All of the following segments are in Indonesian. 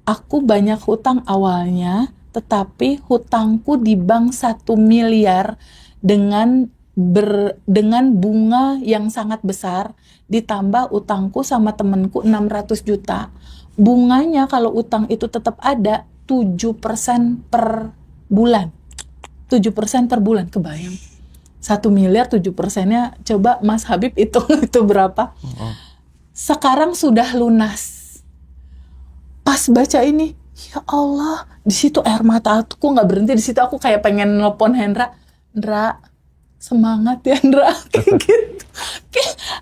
Aku banyak hutang awalnya, tetapi hutangku di bank 1 miliar dengan dengan bunga yang sangat besar, ditambah utangku sama temenku 600 juta. Bunganya kalau utang itu tetap ada 7% per bulan. 7% per bulan, kebayang. 1 miliar 7%-nya, coba Mas Habib hitung itu berapa. Sekarang sudah lunas. Pas baca ini, ya Allah, di situ air mata aku nggak berhenti. Di situ aku kayak pengen nelpon Hendra, semangat ya Hendra, kayak gitu.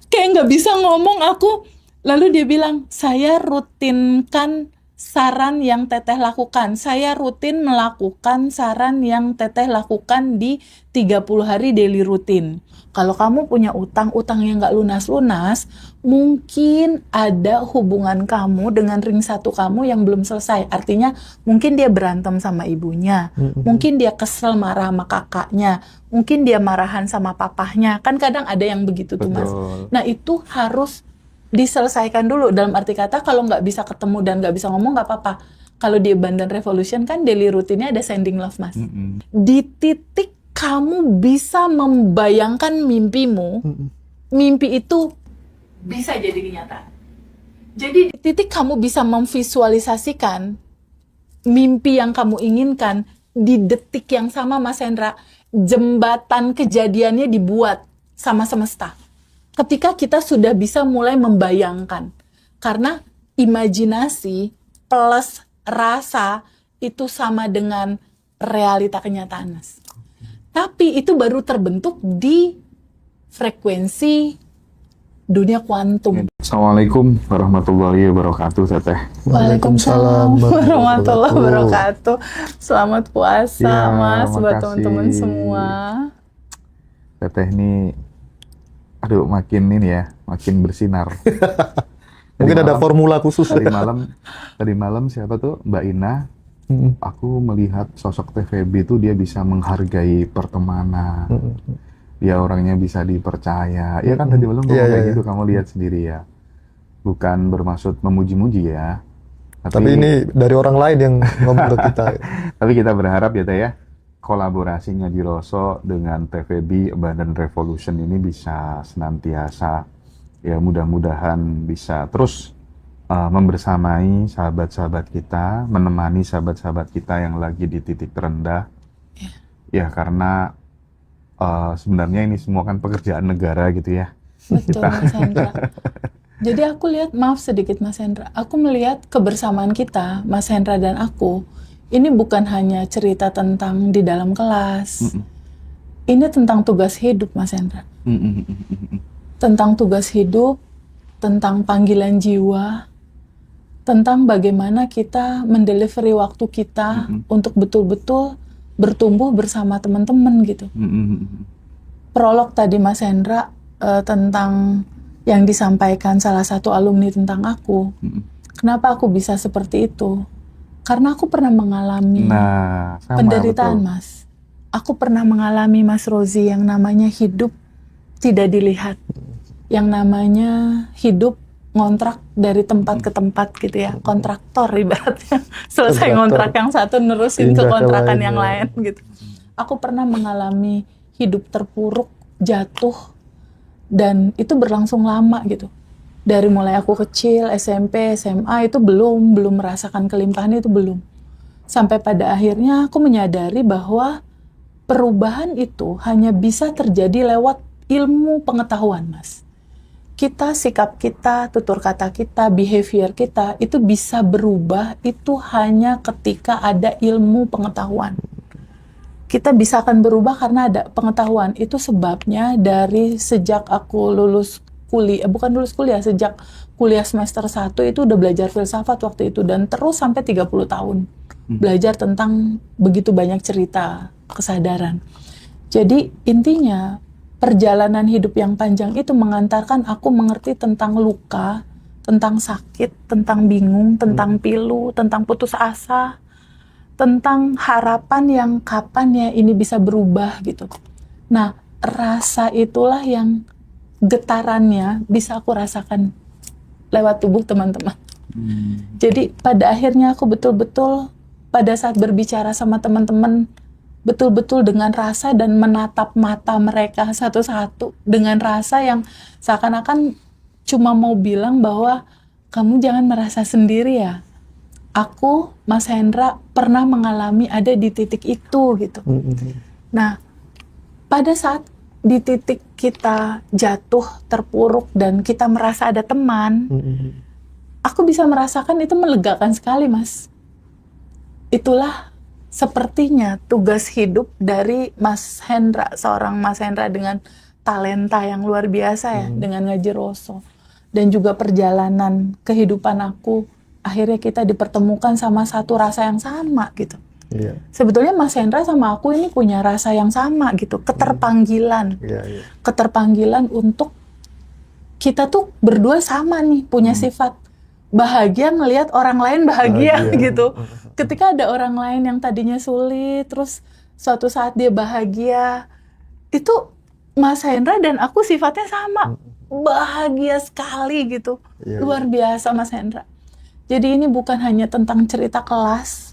Kayak nggak bisa ngomong aku. Lalu dia bilang, saya rutinkan saran yang Teteh lakukan. Saya rutin melakukan saran yang Teteh lakukan di 30 hari daily rutin. Kalau kamu punya utang yang nggak lunas-lunas, mungkin ada hubungan kamu dengan ring satu kamu yang belum selesai. Artinya mungkin dia berantem sama ibunya, mungkin dia kesel marah sama kakaknya, mungkin dia marahan sama papahnya. Kan kadang ada yang begitu tuh Mas. Nah itu harus diselesaikan dulu. Dalam arti kata kalau nggak bisa ketemu dan nggak bisa ngomong nggak apa-apa. Kalau di Abundant Revolution kan daily rutinnya ada sending love Mas. Di titik kamu bisa membayangkan mimpimu, mimpi itu bisa jadi kenyataan. Jadi di titik kamu bisa memvisualisasikan mimpi yang kamu inginkan, di detik yang sama Mas Hendra, jembatan kejadiannya dibuat sama semesta. Ketika kita sudah bisa mulai membayangkan. Karena imajinasi plus rasa itu sama dengan realita kenyataan Mas. Tapi itu baru terbentuk di frekuensi dunia kuantum. Assalamualaikum warahmatullahi wabarakatuh, Teteh. Waalaikumsalam warahmatullahi wabarakatuh. Selamat puasa, ya, Mas, buat teman-teman semua. Teteh ini, aduh, makin bersinar. Mungkin ada formula khusus. Tadi malam siapa tuh, Mbak Ina? Aku melihat sosok TVB itu dia bisa menghargai pertemanan. Dia orangnya bisa dipercaya. Ya kan tadi malam kayak gitu, kamu lihat sendiri ya. Bukan bermaksud memuji-muji ya. Tapi ini dari orang lain yang ngomong ke kita. Tapi kita berharap ya Teh ya, kolaborasinya Jiroso dengan TVB Abundant Revolution ini bisa senantiasa, ya mudah-mudahan bisa terus membersamai sahabat-sahabat kita, menemani sahabat-sahabat kita yang lagi di titik terendah. Ya karena sebenarnya ini semua kan pekerjaan negara gitu ya. Betul Mas Hendra. Jadi aku lihat, maaf sedikit Mas Hendra, aku melihat kebersamaan kita, Mas Hendra dan aku, ini bukan hanya cerita tentang di dalam kelas. Ini tentang tugas hidup Mas Hendra. Tentang tugas hidup, tentang panggilan jiwa, tentang bagaimana kita mendelivery waktu kita untuk betul-betul bertumbuh bersama teman-teman gitu. Prolog tadi Mas Hendra tentang yang disampaikan salah satu alumni tentang aku. Kenapa aku bisa seperti itu? Karena aku pernah mengalami penderitaan, betul. Mas. Aku pernah mengalami Mas Rozi yang namanya hidup tidak dilihat. Yang namanya hidup ngontrak dari tempat ke tempat gitu ya, kontraktor ibaratnya. Selesai ngontrak yang satu nerusin ke kontrakan yang lain gitu. Aku pernah mengalami hidup terpuruk, jatuh, dan itu berlangsung lama gitu. Dari mulai aku kecil, SMP, SMA itu belum merasakan kelimpahan, itu belum. Sampai pada akhirnya aku menyadari bahwa perubahan itu hanya bisa terjadi lewat ilmu pengetahuan, Mas. Kita, sikap kita, tutur kata kita, behavior kita, itu bisa berubah itu hanya ketika ada ilmu pengetahuan. Kita bisa akan berubah karena ada pengetahuan. Itu sebabnya dari sejak aku lulus kuliah, sejak kuliah semester 1 itu udah belajar filsafat waktu itu, dan terus sampai 30 tahun. Belajar tentang begitu banyak cerita, kesadaran. Jadi intinya, perjalanan hidup yang panjang itu mengantarkan aku mengerti tentang luka, tentang sakit, tentang bingung, tentang pilu, tentang putus asa, tentang harapan yang kapan ya ini bisa berubah gitu. Nah, rasa itulah yang getarannya bisa aku rasakan lewat tubuh teman-teman. Jadi pada akhirnya aku betul-betul pada saat berbicara sama teman-teman, betul-betul dengan rasa dan menatap mata mereka satu-satu dengan rasa yang seakan-akan cuma mau bilang bahwa kamu jangan merasa sendiri ya. Aku, Mas Hendra, pernah mengalami ada di titik itu gitu. Nah, pada saat di titik kita jatuh, terpuruk, dan kita merasa ada teman, aku bisa merasakan itu melegakan sekali, Mas. Itulah sepertinya tugas hidup dari Mas Hendra, seorang Mas Hendra dengan talenta yang luar biasa ya, dengan ngaji Roso. Dan juga perjalanan kehidupan aku, akhirnya kita dipertemukan sama satu rasa yang sama gitu. Iya. Sebetulnya Mas Hendra sama aku ini punya rasa yang sama gitu, keterpanggilan. Iya. Keterpanggilan untuk kita tuh berdua sama nih, punya sifat bahagia ngelihat orang lain bahagia gitu. Ketika ada orang lain yang tadinya sulit, terus suatu saat dia bahagia, itu Mas Hendra dan aku sifatnya sama, bahagia sekali gitu. Iya, Luar biasa Mas Hendra. Jadi ini bukan hanya tentang cerita kelas,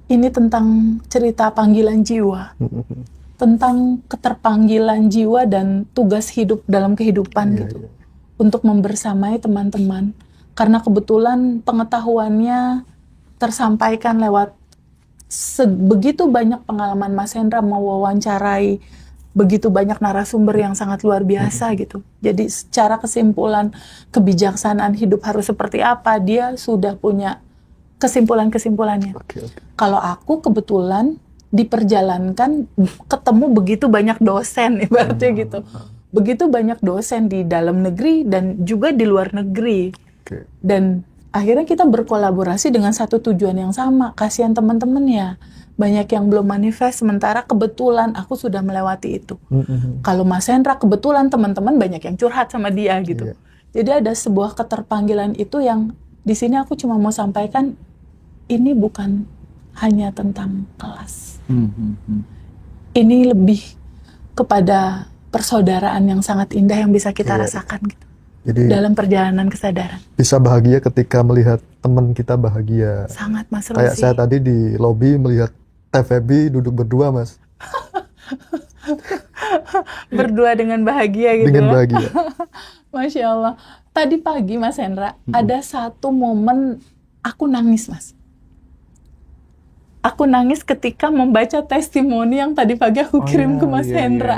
ini tentang cerita panggilan jiwa, tentang keterpanggilan jiwa dan tugas hidup dalam kehidupan gitu, untuk membersamai teman-teman. Karena kebetulan pengetahuannya tersampaikan lewat begitu banyak pengalaman Mas Hendra mewawancarai begitu banyak narasumber yang sangat luar biasa gitu. Jadi secara kesimpulan kebijaksanaan hidup harus seperti apa, dia sudah punya kesimpulan-kesimpulannya. Kalau aku kebetulan diperjalankan ketemu begitu banyak dosen ibaratnya gitu. Begitu banyak dosen di dalam negeri dan juga di luar negeri. Dan akhirnya kita berkolaborasi dengan satu tujuan yang sama. Kasihan teman-teman ya, banyak yang belum manifest, sementara kebetulan aku sudah melewati itu. Kalau Mas Hendra kebetulan teman-teman banyak yang curhat sama dia gitu. Jadi ada sebuah keterpanggilan itu yang di sini aku cuma mau sampaikan, ini bukan hanya tentang kelas. Ini lebih kepada persaudaraan yang sangat indah yang bisa kita rasakan gitu. Jadi Dalam perjalanan kesadaran. bisa bahagia ketika melihat teman kita bahagia. Sangat Mas Rosi. Kayak saya tadi di lobi melihat Teh Feby duduk berdua, Mas. Berdua dengan bahagia gitu. Dengan ya. bahagia. Masya Allah. Tadi pagi Mas Hendra, ada satu momen aku nangis, Mas. Aku nangis ketika membaca testimoni yang tadi pagi aku kirim ke Mas Hendra.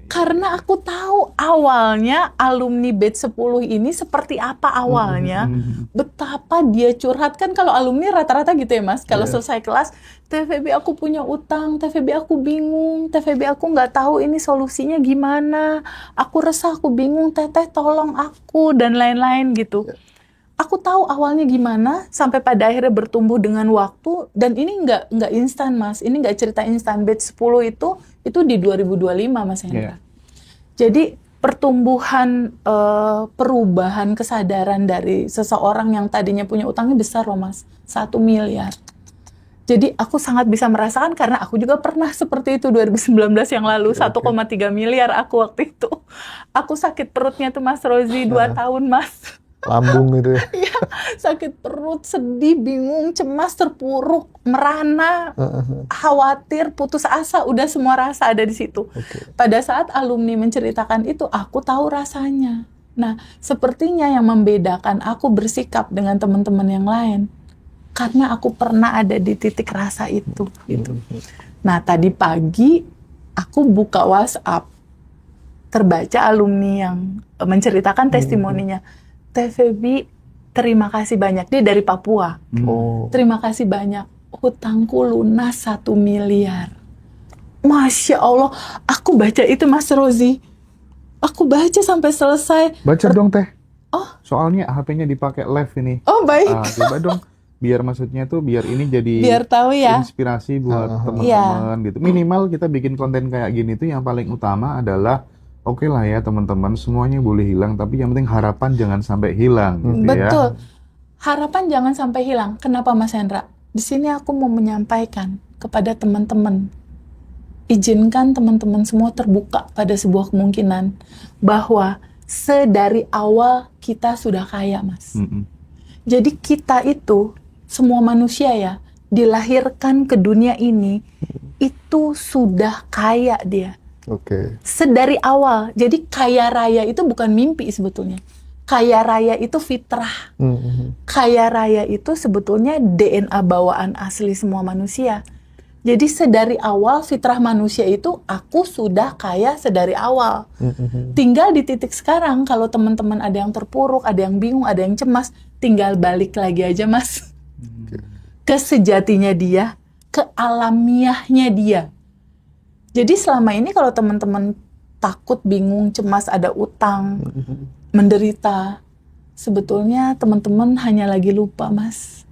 Karena aku tahu awalnya alumni batch 10 ini seperti apa awalnya. Betapa dia curhat, kan kalau alumni rata-rata gitu ya Mas. Kalau selesai kelas, TVB aku punya utang, TVB aku bingung, TVB aku nggak tahu ini solusinya gimana. Aku resah, aku bingung, Teteh tolong aku, dan lain-lain gitu. Aku tahu awalnya gimana, sampai pada akhirnya bertumbuh dengan waktu, dan ini nggak instan Mas, ini nggak cerita instan. Batch 10 itu di 2025 Mas Hendra. Jadi pertumbuhan, perubahan kesadaran dari seseorang yang tadinya punya utangnya besar loh Mas, 1 miliar. Jadi aku sangat bisa merasakan karena aku juga pernah seperti itu 2019 yang lalu, 1,3 miliar aku waktu itu. Aku sakit perutnya tuh Mas Rozi 2 tahun Mas. Lambung gitu ya. Iya, sakit perut, sedih, bingung, cemas, terpuruk, merana, khawatir, putus asa, udah semua rasa ada di situ. Pada saat alumni menceritakan itu, aku tahu rasanya. Nah, sepertinya yang membedakan aku bersikap dengan teman-teman yang lain, karena aku pernah ada di titik rasa itu. Gitu. Nah, tadi pagi aku buka WhatsApp, terbaca alumni yang menceritakan testimoninya. TVB, terima kasih banyak. Dia dari Papua. Terima kasih banyak. Hutangku lunas 1 miliar. Masya Allah. Aku baca itu Mas Rozi. Aku baca sampai selesai. Baca dong Teh. Oh. Soalnya HP-nya dipakai live ini. Oh baik. Coba dong. Biar maksudnya tuh biar ini jadi biar tahu ya. Inspirasi buat teman-teman gitu. Minimal kita bikin konten kayak gini tuh yang paling utama adalah oke lah ya teman-teman, semuanya boleh hilang, tapi yang penting harapan jangan sampai hilang gitu. Betul. Harapan jangan sampai hilang. Kenapa Mas Hendra? Di sini aku mau menyampaikan kepada teman-teman, izinkan teman-teman semua terbuka pada sebuah kemungkinan bahwa sedari awal kita sudah kaya Mas. Jadi kita itu, semua manusia ya, dilahirkan ke dunia ini, itu sudah kaya dia. Oke. Sedari awal. Jadi kaya raya itu bukan mimpi sebetulnya. Kaya raya itu fitrah. Kaya raya itu sebetulnya DNA bawaan asli semua manusia. Jadi sedari awal fitrah manusia itu aku sudah kaya sedari awal. Tinggal di titik sekarang kalau teman-teman ada yang terpuruk, ada yang bingung, ada yang cemas, tinggal balik lagi aja Mas. Ke sejatinya dia, ke alamiahnya dia. Jadi selama ini kalau teman-teman takut, bingung, cemas, ada utang, menderita, sebetulnya teman-teman hanya lagi lupa Mas.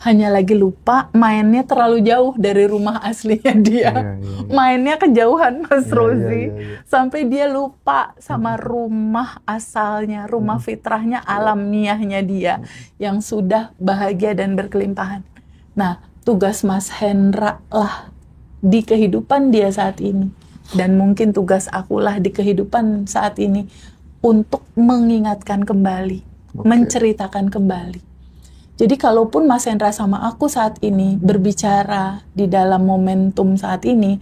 Hanya lagi lupa mainnya terlalu jauh dari rumah aslinya dia. Mainnya kejauhan Mas Rozi. Sampai dia lupa sama rumah asalnya, rumah fitrahnya, alamiahnya dia. Yang sudah bahagia dan berkelimpahan. Nah, tugas Mas Hendra lah di kehidupan dia saat ini. Dan mungkin tugas akulah di kehidupan saat ini. Untuk mengingatkan kembali. Menceritakan kembali. Jadi kalaupun Mas Hendra sama aku saat ini berbicara di dalam momentum saat ini,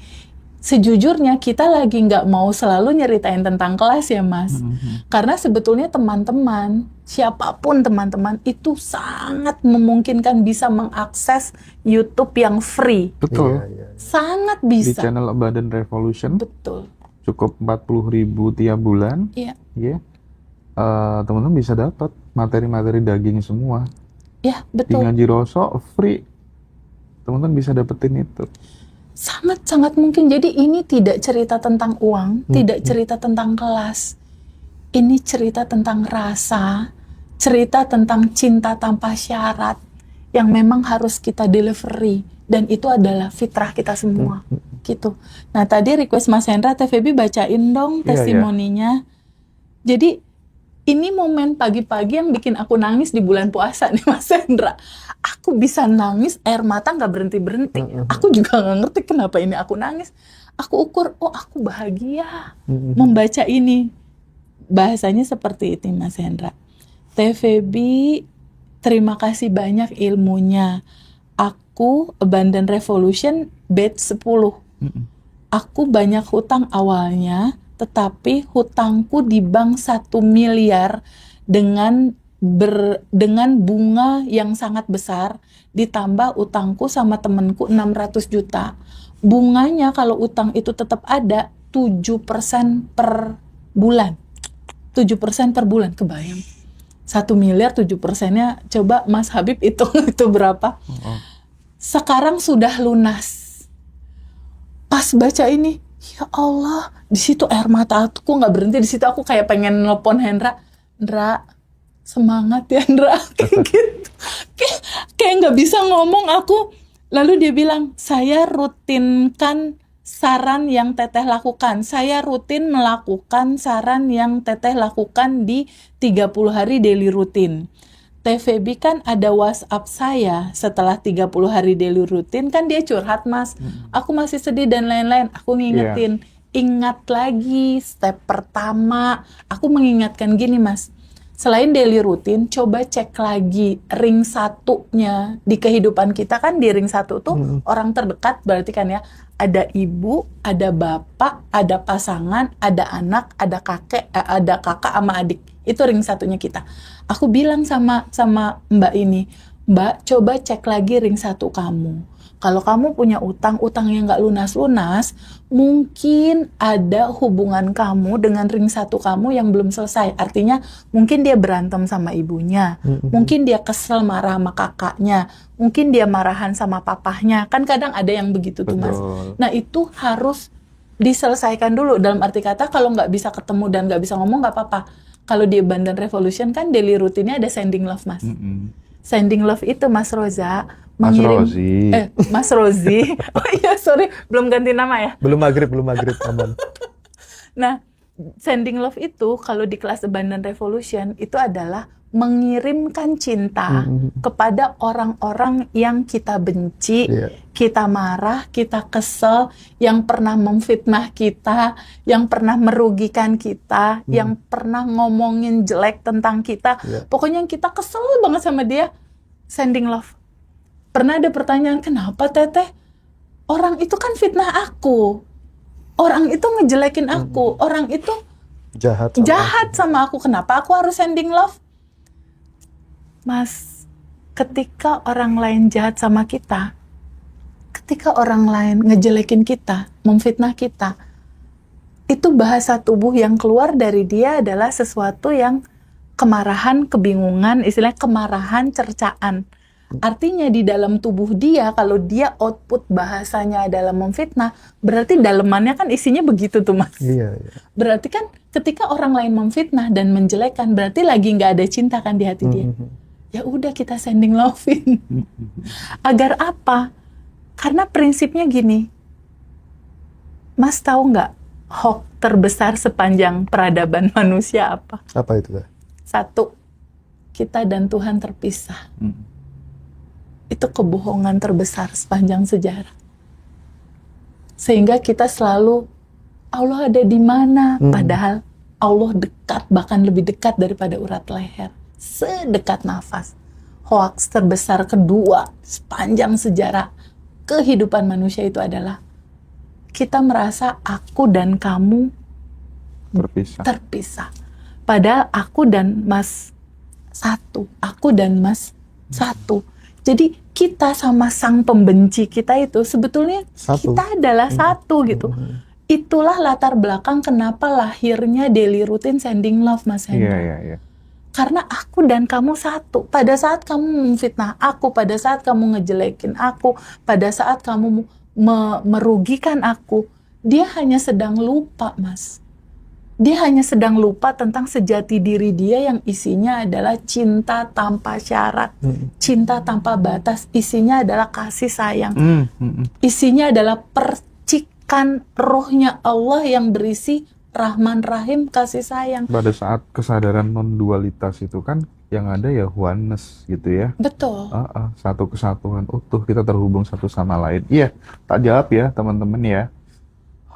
sejujurnya kita lagi nggak mau selalu nyeritain tentang kelas ya Mas. Karena sebetulnya teman-teman, siapapun teman-teman itu sangat memungkinkan bisa mengakses YouTube yang free. Betul. Sangat Di bisa. channel Abundant Revolution. Betul. Cukup 40.000 tiap bulan. Iya. Teman-teman bisa dapat materi-materi daging semua. Ya, Di betul. Ngaji Roso free. Teman-teman bisa dapetin itu. Sangat-sangat mungkin. Jadi ini tidak cerita tentang uang, tidak cerita tentang kelas. Ini cerita tentang rasa, cerita tentang cinta tanpa syarat yang memang harus kita delivery. Dan itu adalah fitrah kita semua. Gitu. Nah tadi request Mas Hendra, TVB bacain dong testimoninya. Jadi ini momen pagi-pagi yang bikin aku nangis di bulan puasa nih Mas Hendra. Aku bisa nangis, air mata nggak berhenti-berhenti. Aku juga nggak ngerti kenapa ini aku nangis. Aku ukur, oh aku bahagia membaca ini. Bahasanya seperti itu Mas Hendra. TVB, terima kasih banyak ilmunya. Aku Abundant Revolution batch 10. Aku banyak hutang awalnya, tetapi hutangku di bank 1 miliar dengan bunga yang sangat besar, ditambah utangku sama temenku 600 juta. Bunganya kalau utang itu tetap ada 7% per bulan. 7% per bulan, kebayang. 1 miliar 7%-nya, coba Mas Habib hitung itu berapa. Sekarang sudah lunas. Pas baca ini, ya Allah, di situ air mata aku nggak berhenti. Di situ aku kayak pengen nelpon Hendra, semangat ya Hendra, kayak gitu. Kayak nggak bisa ngomong aku. Lalu dia bilang, saya rutinkan saran yang teteh lakukan. Saya rutin melakukan saran yang teteh lakukan di 30 hari daily rutin. TVB kan ada WhatsApp saya setelah 30 hari daily rutin, kan dia curhat Mas. Aku masih sedih dan lain-lain. Aku ngingetin, ingat lagi step pertama. Aku mengingatkan gini Mas. Selain daily rutin, coba cek lagi ring 1-nya di kehidupan kita. Kan di ring 1 tuh orang terdekat berarti kan ya. Ada ibu, ada bapak, ada pasangan, ada anak, ada kakek, ada kakak sama adik. Itu ring 1-nya kita. Aku bilang sama Mbak ini, Mbak coba cek lagi ring 1 kamu. Kalau kamu punya utang yang nggak lunas-lunas, mungkin ada hubungan kamu dengan ring 1 kamu yang belum selesai. Artinya mungkin dia berantem sama ibunya, mungkin dia kesel marah sama kakaknya, mungkin dia marahan sama papahnya. Kan kadang ada yang begitu tuh Mas. Nah itu harus diselesaikan dulu. Dalam arti kata kalau nggak bisa ketemu dan nggak bisa ngomong nggak apa-apa. Kalau di Abundant Revolution kan daily rutinnya ada sending love Mas. Sending love itu Mas Roza mengirim Mas Rozi. Oh iya sorry belum ganti nama ya. Belum maghrib aman. Nah sending love itu kalau di kelas Abundant Revolution itu adalah mengirimkan cinta kepada orang-orang yang kita benci, kita marah, kita kesel, yang pernah memfitnah kita, yang pernah merugikan kita, yang pernah ngomongin jelek tentang kita, pokoknya yang kita kesel banget sama dia, sending love. Pernah ada pertanyaan, kenapa Teteh? Orang itu kan fitnah aku, orang itu ngejelekin aku, orang itu jahat sama aku, kenapa aku harus sending love? Mas, ketika orang lain jahat sama kita, ketika orang lain ngejelekin kita, memfitnah kita, itu bahasa tubuh yang keluar dari dia adalah sesuatu yang kemarahan, kebingungan, istilahnya kemarahan, cercaan. Artinya di dalam tubuh dia, kalau dia output bahasanya adalah memfitnah, berarti dalemannya kan isinya begitu tuh Mas. Iya. Berarti kan ketika orang lain memfitnah dan menjelekkan, berarti lagi nggak ada cinta kan di hati dia. Ya udah kita sending love-in. Agar apa? Karena prinsipnya gini, Mas tahu nggak hoax terbesar sepanjang peradaban manusia apa? Apa itu, Teh? 1, kita dan Tuhan terpisah. Itu kebohongan terbesar sepanjang sejarah. Sehingga kita selalu, Allah ada di mana? Padahal Allah dekat, bahkan lebih dekat daripada urat leher. Sedekat nafas. Hoax terbesar kedua sepanjang sejarah kehidupan manusia itu adalah kita merasa aku dan kamu terpisah. Padahal aku dan Mas satu. Aku dan Mas satu. Jadi kita sama sang pembenci kita itu sebetulnya kita adalah satu gitu. Itulah latar belakang kenapa lahirnya daily routine sending love, Mas Hendra. Iya. Karena aku dan kamu satu. Pada saat kamu memfitnah aku, pada saat kamu ngejelekin aku, pada saat kamu merugikan aku, dia hanya sedang lupa, Mas. Dia hanya sedang lupa tentang sejati diri dia yang isinya adalah cinta tanpa syarat, cinta tanpa batas, isinya adalah kasih sayang. Isinya adalah percikan rohnya Allah yang berisi Rahman Rahim, kasih sayang. Pada saat kesadaran non-dualitas itu kan yang ada ya oneness gitu ya. Betul. Satu kesatuan utuh, kita terhubung satu sama lain. Iya, tak jawab ya teman-teman ya.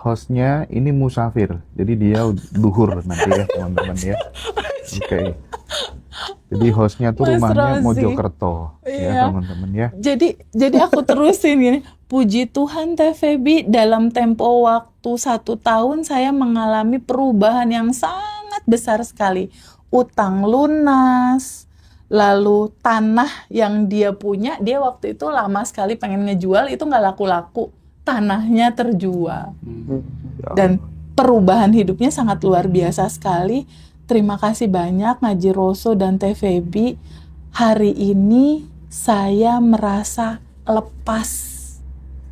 Hostnya ini musafir, jadi dia duhur nanti ya teman-teman ya. Oke. Jadi hostnya tuh Mas rumahnya Rozi. Mojokerto ya Iya. teman-teman ya. Jadi aku terusin gini. Puji Tuhan Teh Feby, dalam tempo waktu 1 tahun saya mengalami perubahan yang sangat besar sekali. Utang lunas, lalu tanah yang dia punya, dia waktu itu lama sekali pengen ngejual, itu nggak laku-laku. Tanahnya terjual. Dan perubahan hidupnya sangat luar biasa sekali. Terima kasih banyak Ngaji Roso dan Teh Feby. Hari ini saya merasa lepas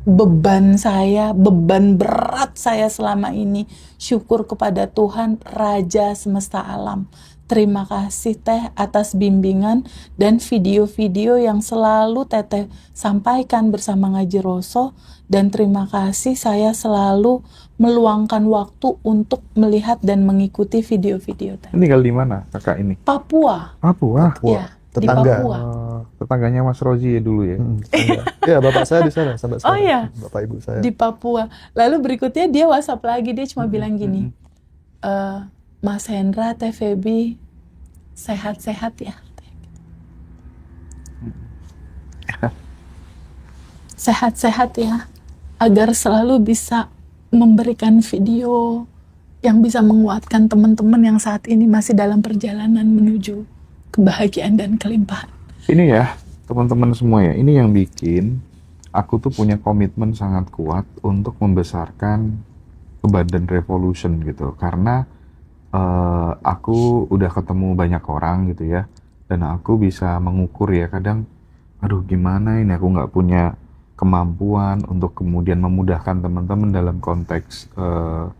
beban saya, beban berat saya selama ini. Syukur kepada Tuhan, Raja semesta alam. Terima kasih Teh atas bimbingan dan video-video yang selalu Teteh sampaikan bersama Ngaji Roso. Dan terima kasih saya selalu meluangkan waktu untuk melihat dan mengikuti video-video Teh. Tinggal di mana kakak ini? Papua. Papua. Ya, di Tetangga. Papua. Tetangganya Mas Rozi ya dulu ya. Iya, bapak saya di sana sampai sekarang. iya. Bapak ibu saya. Di Papua. Lalu berikutnya dia WhatsApp lagi, dia cuma bilang gini, Mas Hendra, Teh Feby, sehat-sehat ya. Sehat-sehat ya, agar selalu bisa memberikan video yang bisa menguatkan teman-teman yang saat ini masih dalam perjalanan menuju kebahagiaan dan kelimpahan. Ini ya teman-teman semua ya, ini yang bikin aku tuh punya komitmen sangat kuat untuk membesarkan Badan Revolution gitu. Karena aku udah ketemu banyak orang gitu ya, dan aku bisa mengukur ya kadang, aduh gimana ini aku nggak punya kemampuan untuk kemudian memudahkan teman-teman dalam konteks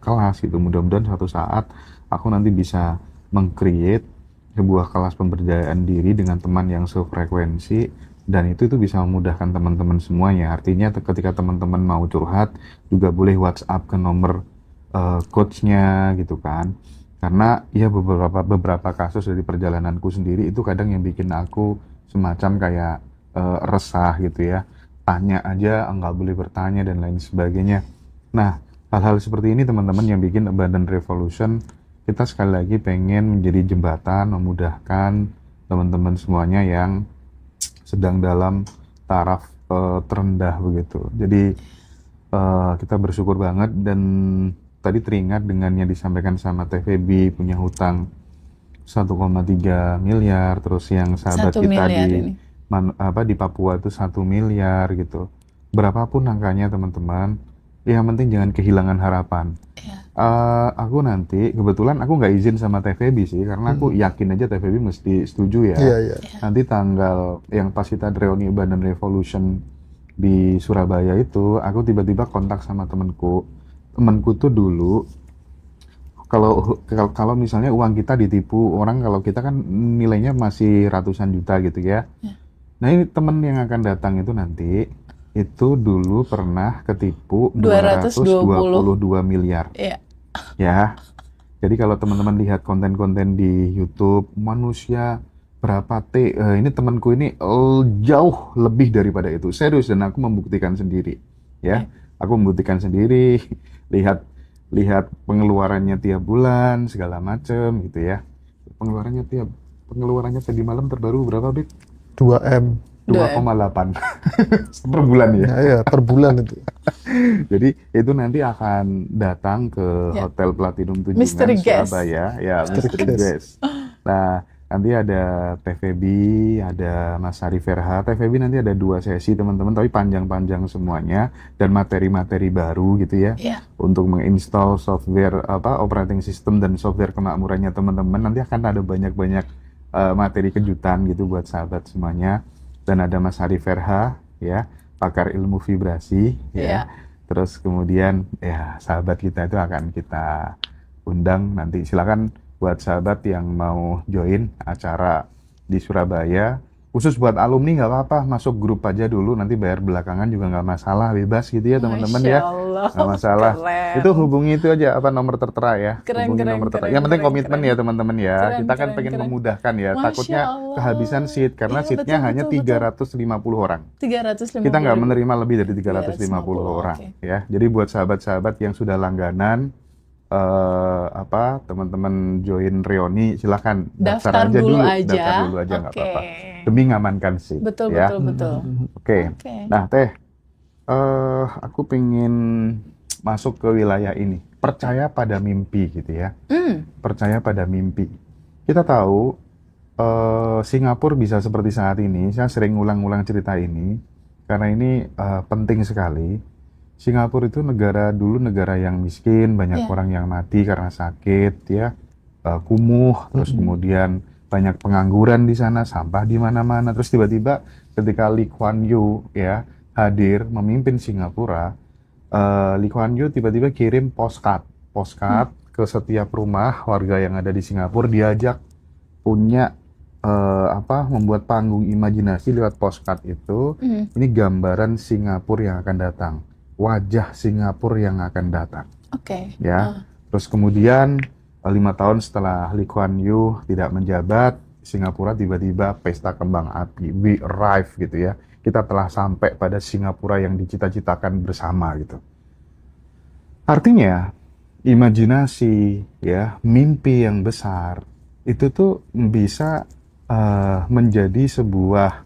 kelas gitu. Mudah-mudahan suatu saat aku nanti bisa meng-create sebuah kelas pemberdayaan diri dengan teman yang sefrekuensi, dan itu bisa memudahkan teman-teman semuanya. Artinya ketika teman-teman mau curhat juga boleh WhatsApp ke nomor coachnya gitu kan. Karena ya beberapa kasus dari perjalananku sendiri itu kadang yang bikin aku semacam kayak resah gitu ya. tanya aja nggak boleh bertanya dan lain sebagainya. Nah, hal-hal seperti ini teman-teman yang bikin Abundant Revolution, kita sekali lagi pengen menjadi jembatan memudahkan teman-teman semuanya yang sedang dalam taraf terendah begitu. Jadi kita bersyukur banget, dan tadi teringat dengan yang disampaikan sama TVB punya hutang 1,3 miliar, terus yang sahabat 1 kita miliar di ini. di Papua itu 1 miliar gitu. Berapapun angkanya teman-teman, yang penting jangan kehilangan harapan. Ya. Aku nanti kebetulan aku nggak izin sama TVB sih, karena aku yakin aja TVB mesti setuju ya. Iya, iya. Nanti tanggal yang pas kita reuni Abundant Revolution di Surabaya itu, aku tiba-tiba kontak sama temenku tuh dulu, kalau misalnya uang kita ditipu orang, kalau kita kan nilainya masih ratusan juta gitu ya. Nah, ini temen yang akan datang itu nanti itu dulu pernah ketipu 222 miliar Iya. ya. Jadi kalau teman-teman lihat konten-konten di YouTube, manusia berapa T, ini temanku ini jauh lebih daripada itu, serius, dan aku membuktikan sendiri ya. Aku membuktikan sendiri, lihat pengeluarannya tiap bulan segala macem gitu ya. Pengeluarannya tadi malam terbaru berapa, Bib? 2M. 2,8 per bulan ya. Ya, per bulan itu. Jadi itu nanti akan datang ke Ya. Hotel Platinum Tunjungan Mystery guest. Surabaya, ya, Mystery Mystery guest. guest. Nah, nanti ada TVB, ada Mas Ari Verha. TVB nanti ada 2 sesi teman-teman, tapi panjang-panjang semuanya, dan materi-materi baru gitu ya. Iya. Untuk menginstall software operating system dan software kemakmurannya teman-teman. Nanti akan ada banyak-banyak materi kejutan gitu buat sahabat semuanya. Dan ada Mas Ari Verha ya, pakar ilmu vibrasi ya. Iya. Terus kemudian ya sahabat kita itu akan kita undang nanti. Silakan buat sahabat yang mau join acara di Surabaya, khusus buat alumni nggak apa-apa, masuk grup aja dulu, nanti bayar belakangan juga nggak masalah, bebas gitu ya teman-teman ya. Masya Allah, Nggak masalah. keren. Itu hubungi itu aja nomor tertera ya. Keren, Hubungi keren, nomor tertera. keren, Yang penting keren, komitmen keren. ya teman-teman ya. Keren, Kita kan keren, pengen keren. memudahkan ya. Masya Takutnya Allah. kehabisan seat karena Iya, seatnya betul, hanya betul, betul. 350 orang. 350. Kita nggak menerima lebih dari 350 orang oke. ya. Jadi buat sahabat-sahabat yang sudah langganan teman-teman join reuni, silakan Daftar aja dulu dulu, aja. daftar dulu aja nggak Oke. apa-apa. Demi ngamankan sih. Betul, ya. betul, betul. Oke. Oke. Nah, Teh, aku pengen masuk ke wilayah ini. Percaya pada mimpi gitu ya. Percaya pada mimpi. Kita tahu Singapura bisa seperti saat ini. Saya sering ulang-ulang cerita ini karena ini penting sekali. Singapura itu negara yang miskin, banyak Iya. orang yang mati karena sakit ya, kumuh, terus kemudian banyak pengangguran di sana, sampah di mana-mana. Terus tiba-tiba ketika Lee Kuan Yew ya hadir memimpin Singapura, Lee Kuan Yew tiba-tiba kirim postcard ke setiap rumah warga yang ada di Singapura, diajak punya membuat panggung imajinasi lewat postcard itu. Ini gambaran Singapura yang akan datang, wajah Singapura yang akan datang Oke. ya. Terus kemudian 5 tahun setelah Lee Kuan Yew tidak menjabat, Singapura tiba-tiba pesta kembang api, we arrive gitu ya. Kita telah sampai pada Singapura yang dicita-citakan bersama gitu. Artinya imajinasi ya, mimpi yang besar itu tuh bisa menjadi sebuah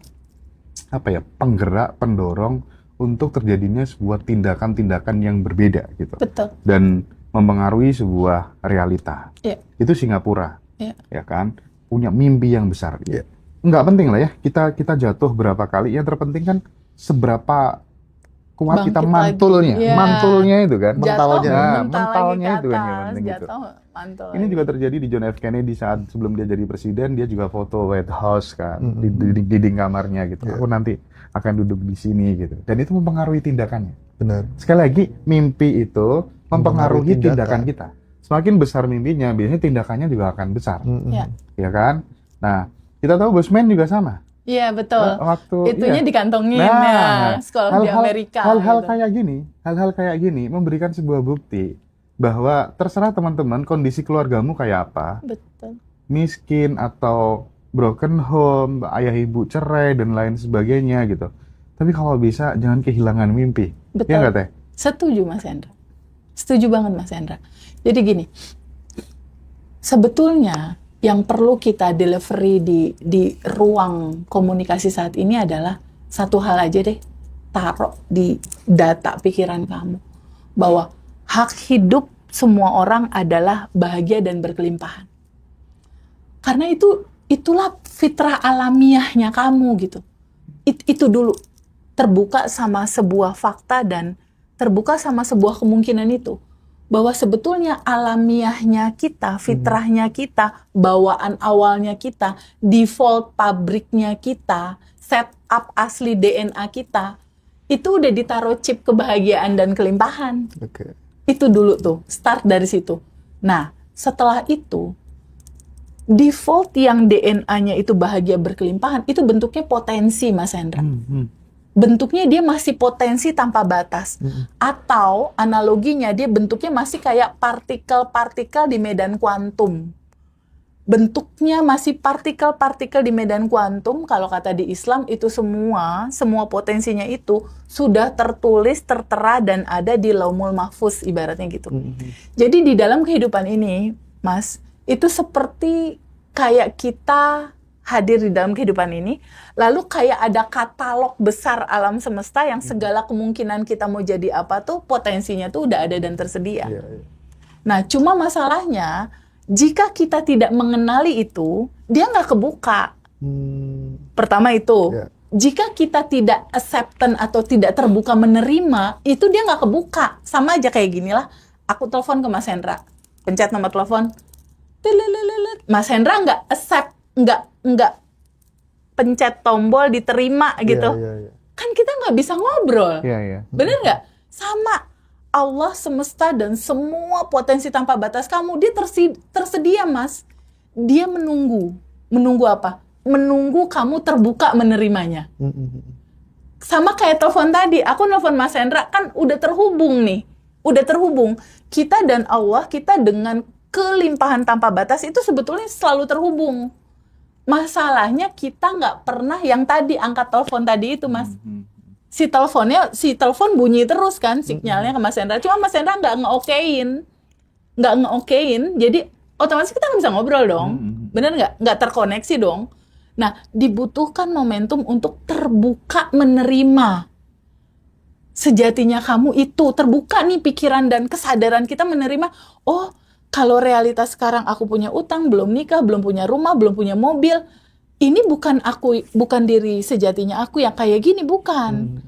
penggerak, pendorong untuk terjadinya sebuah tindakan-tindakan yang berbeda gitu. Betul. Dan mempengaruhi sebuah realita. Iya. Itu Singapura, Iya. ya kan, punya mimpi yang besar. Iya. Nggak penting lah ya, kita jatuh berapa kali. Yang terpenting kan seberapa kuat kita Bangkit mantulnya, lagi. Iya. mantulnya itu kan, Jatuh, mentalnya mentalnya itu kan yang penting itu. jatuh, mantul Ini lagi. juga terjadi di John F. Kennedy saat sebelum dia jadi presiden, dia juga foto White House kan, di dinding kamarnya gitu. Aku nanti akan duduk di sini gitu. Dan itu mempengaruhi tindakannya. Benar. Sekali lagi, mimpi itu mempengaruhi Mempengaruhi tindakan tindakan. kita. Semakin besar mimpinya, biasanya tindakannya juga akan besar, Ya. ya kan? Nah, kita tahu Bosman juga sama. Iya, betul. Waktu Itunya iya. dikantongin Nah, ya, sekolah di Amerika. hal-hal gitu. kayak gini memberikan sebuah bukti bahwa terserah teman-teman kondisi keluargamu kayak apa, Betul. miskin atau broken home, ayah ibu cerai dan lain sebagainya gitu. Tapi kalau bisa jangan kehilangan mimpi. Betul. Ya nggak Teh? Setuju Mas Hendra. Setuju banget Mas Hendra. Jadi gini, sebetulnya yang perlu kita delivery di ruang komunikasi saat ini adalah satu hal aja deh, taruh di data pikiran kamu bahwa hak hidup semua orang adalah bahagia dan berkelimpahan. Karena itulah fitrah alamiahnya kamu gitu. Itu dulu terbuka sama sebuah fakta dan terbuka sama sebuah kemungkinan itu. Bahwa sebetulnya alamiahnya kita, fitrahnya kita, bawaan awalnya kita, default pabriknya kita, setup asli DNA kita, itu udah ditaruh chip kebahagiaan dan kelimpahan. Oke. Itu dulu tuh, start dari situ. Nah, setelah itu, default yang DNA-nya itu bahagia berkelimpahan, itu bentuknya potensi, Mas Hendra. Bentuknya dia masih potensi tanpa batas. Atau analoginya dia bentuknya masih kayak partikel-partikel di medan kuantum. Bentuknya masih partikel-partikel di medan kuantum. Kalau kata di Islam itu semua potensinya itu sudah tertulis, tertera dan ada di Laumul Mahfuz ibaratnya gitu. Jadi di dalam kehidupan ini, Mas, itu seperti kayak kita hadir di dalam kehidupan ini, lalu kayak ada katalog besar alam semesta yang segala kemungkinan kita mau jadi apa tuh potensinya tuh udah ada dan tersedia. Nah, cuma masalahnya jika kita tidak mengenali itu, dia nggak kebuka. Pertama itu, jika kita tidak acceptance atau tidak terbuka menerima, itu dia nggak kebuka. Sama aja kayak gini lah, aku telepon ke Mas Hendra, pencet nomor telepon, Mas Hendra nggak accept, nggak pencet tombol diterima gitu. Kan kita nggak bisa ngobrol. Bener nggak? Sama Allah semesta dan semua potensi tanpa batas kamu, dia tersedia, Mas. Dia menunggu apa? Menunggu kamu terbuka menerimanya. Sama kayak telepon tadi, aku nelfon Mas Hendra, kan udah terhubung nih. Udah terhubung. Kita dan Allah, kita dengan kelimpahan tanpa batas itu sebetulnya selalu terhubung. Masalahnya kita nggak pernah yang tadi angkat telepon tadi itu, Mas. Si telepon bunyi terus kan sinyalnya ke Mas Hendra. Cuma Mas Hendra nggak nge-okein. Jadi otomatis kita nggak bisa ngobrol dong. Bener nggak? Nggak terkoneksi dong. Nah, dibutuhkan momentum untuk terbuka menerima. Sejatinya kamu itu terbuka nih pikiran dan kesadaran kita menerima. Oh, kalau realitas sekarang aku punya utang, belum nikah, belum punya rumah, belum punya mobil, ini bukan diri sejatinya aku yang kayak gini, bukan.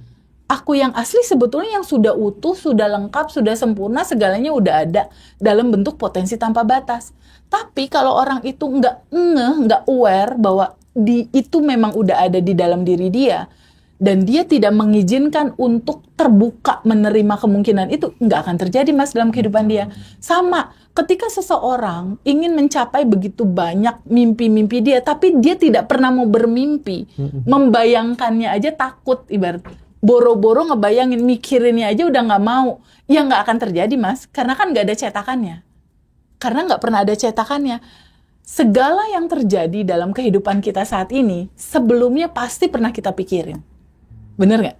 Aku yang asli sebetulnya yang sudah utuh, sudah lengkap, sudah sempurna, segalanya udah ada dalam bentuk potensi tanpa batas. Tapi kalau orang itu nggak aware bahwa itu memang udah ada di dalam diri dia, dan dia tidak mengizinkan untuk terbuka menerima kemungkinan itu, nggak akan terjadi, Mas, dalam kehidupan dia. Sama, ketika seseorang ingin mencapai begitu banyak mimpi-mimpi dia, tapi dia tidak pernah mau bermimpi, membayangkannya aja takut, ibarat boro-boro ngebayangin, mikirinnya aja udah nggak mau, ya nggak akan terjadi, Mas, karena kan nggak ada cetakannya. Karena nggak pernah ada cetakannya. Segala yang terjadi dalam kehidupan kita saat ini, sebelumnya pasti pernah kita pikirin. Bener nggak?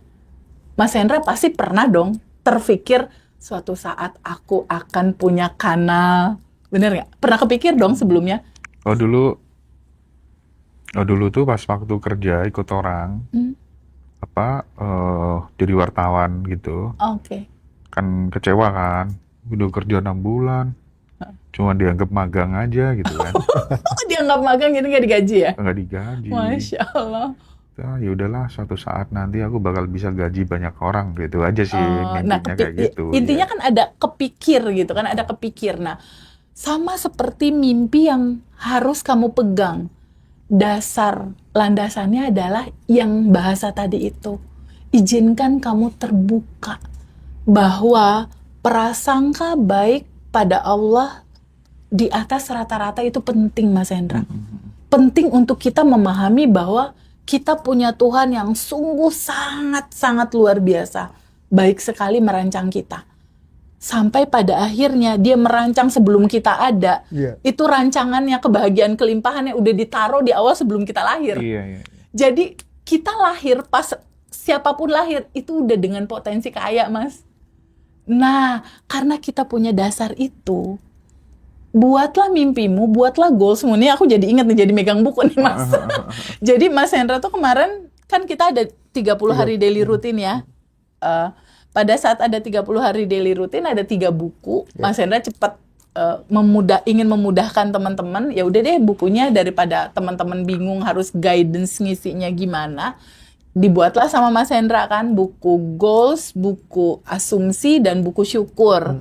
Mas Hendra pasti pernah dong terpikir suatu saat aku akan punya kanal. Bener nggak? Pernah kepikir dong sebelumnya? Dulu tuh pas waktu kerja ikut orang, jadi wartawan gitu. Oke. Kan kecewa kan, udah kerja 6 bulan, cuma dianggap magang aja gitu kan. Dianggap magang jadi nggak digaji ya? Nggak digaji. Masya Allah. Ya udahlah, suatu saat nanti aku bakal bisa gaji banyak orang gitu aja sih, Nah, mimpinya kayak gitu. intinya kan ada kepikir gitu kan, ada kepikir. Nah, sama seperti mimpi yang harus kamu pegang. Dasar landasannya adalah yang bahasa tadi itu. Izinkan kamu terbuka bahwa prasangka baik pada Allah di atas rata-rata itu penting, Mas Hendra. Penting untuk kita memahami bahwa kita punya Tuhan yang sungguh sangat-sangat luar biasa. Baik sekali merancang kita. Sampai pada akhirnya dia merancang sebelum kita ada. Itu rancangannya, kebahagiaan, kelimpahan yang udah ditaruh di awal sebelum kita lahir. Jadi kita lahir pas siapapun lahir itu udah dengan potensi kaya, Mas. Nah, karena kita punya dasar itu, buatlah mimpimu, buatlah goalsmu. Nih aku jadi ingat nih, jadi megang buku nih, Mas. Jadi Mas Hendra tuh kemarin kan kita ada 30 hari daily routine ya. Pada saat ada 30 hari daily routine ada 3 buku. Mas Hendra cepat ingin memudahkan teman-teman. Ya udah deh, bukunya daripada teman-teman bingung harus guidance ngisinya gimana, dibuatlah sama Mas Hendra kan buku goals, buku asumsi, dan buku syukur.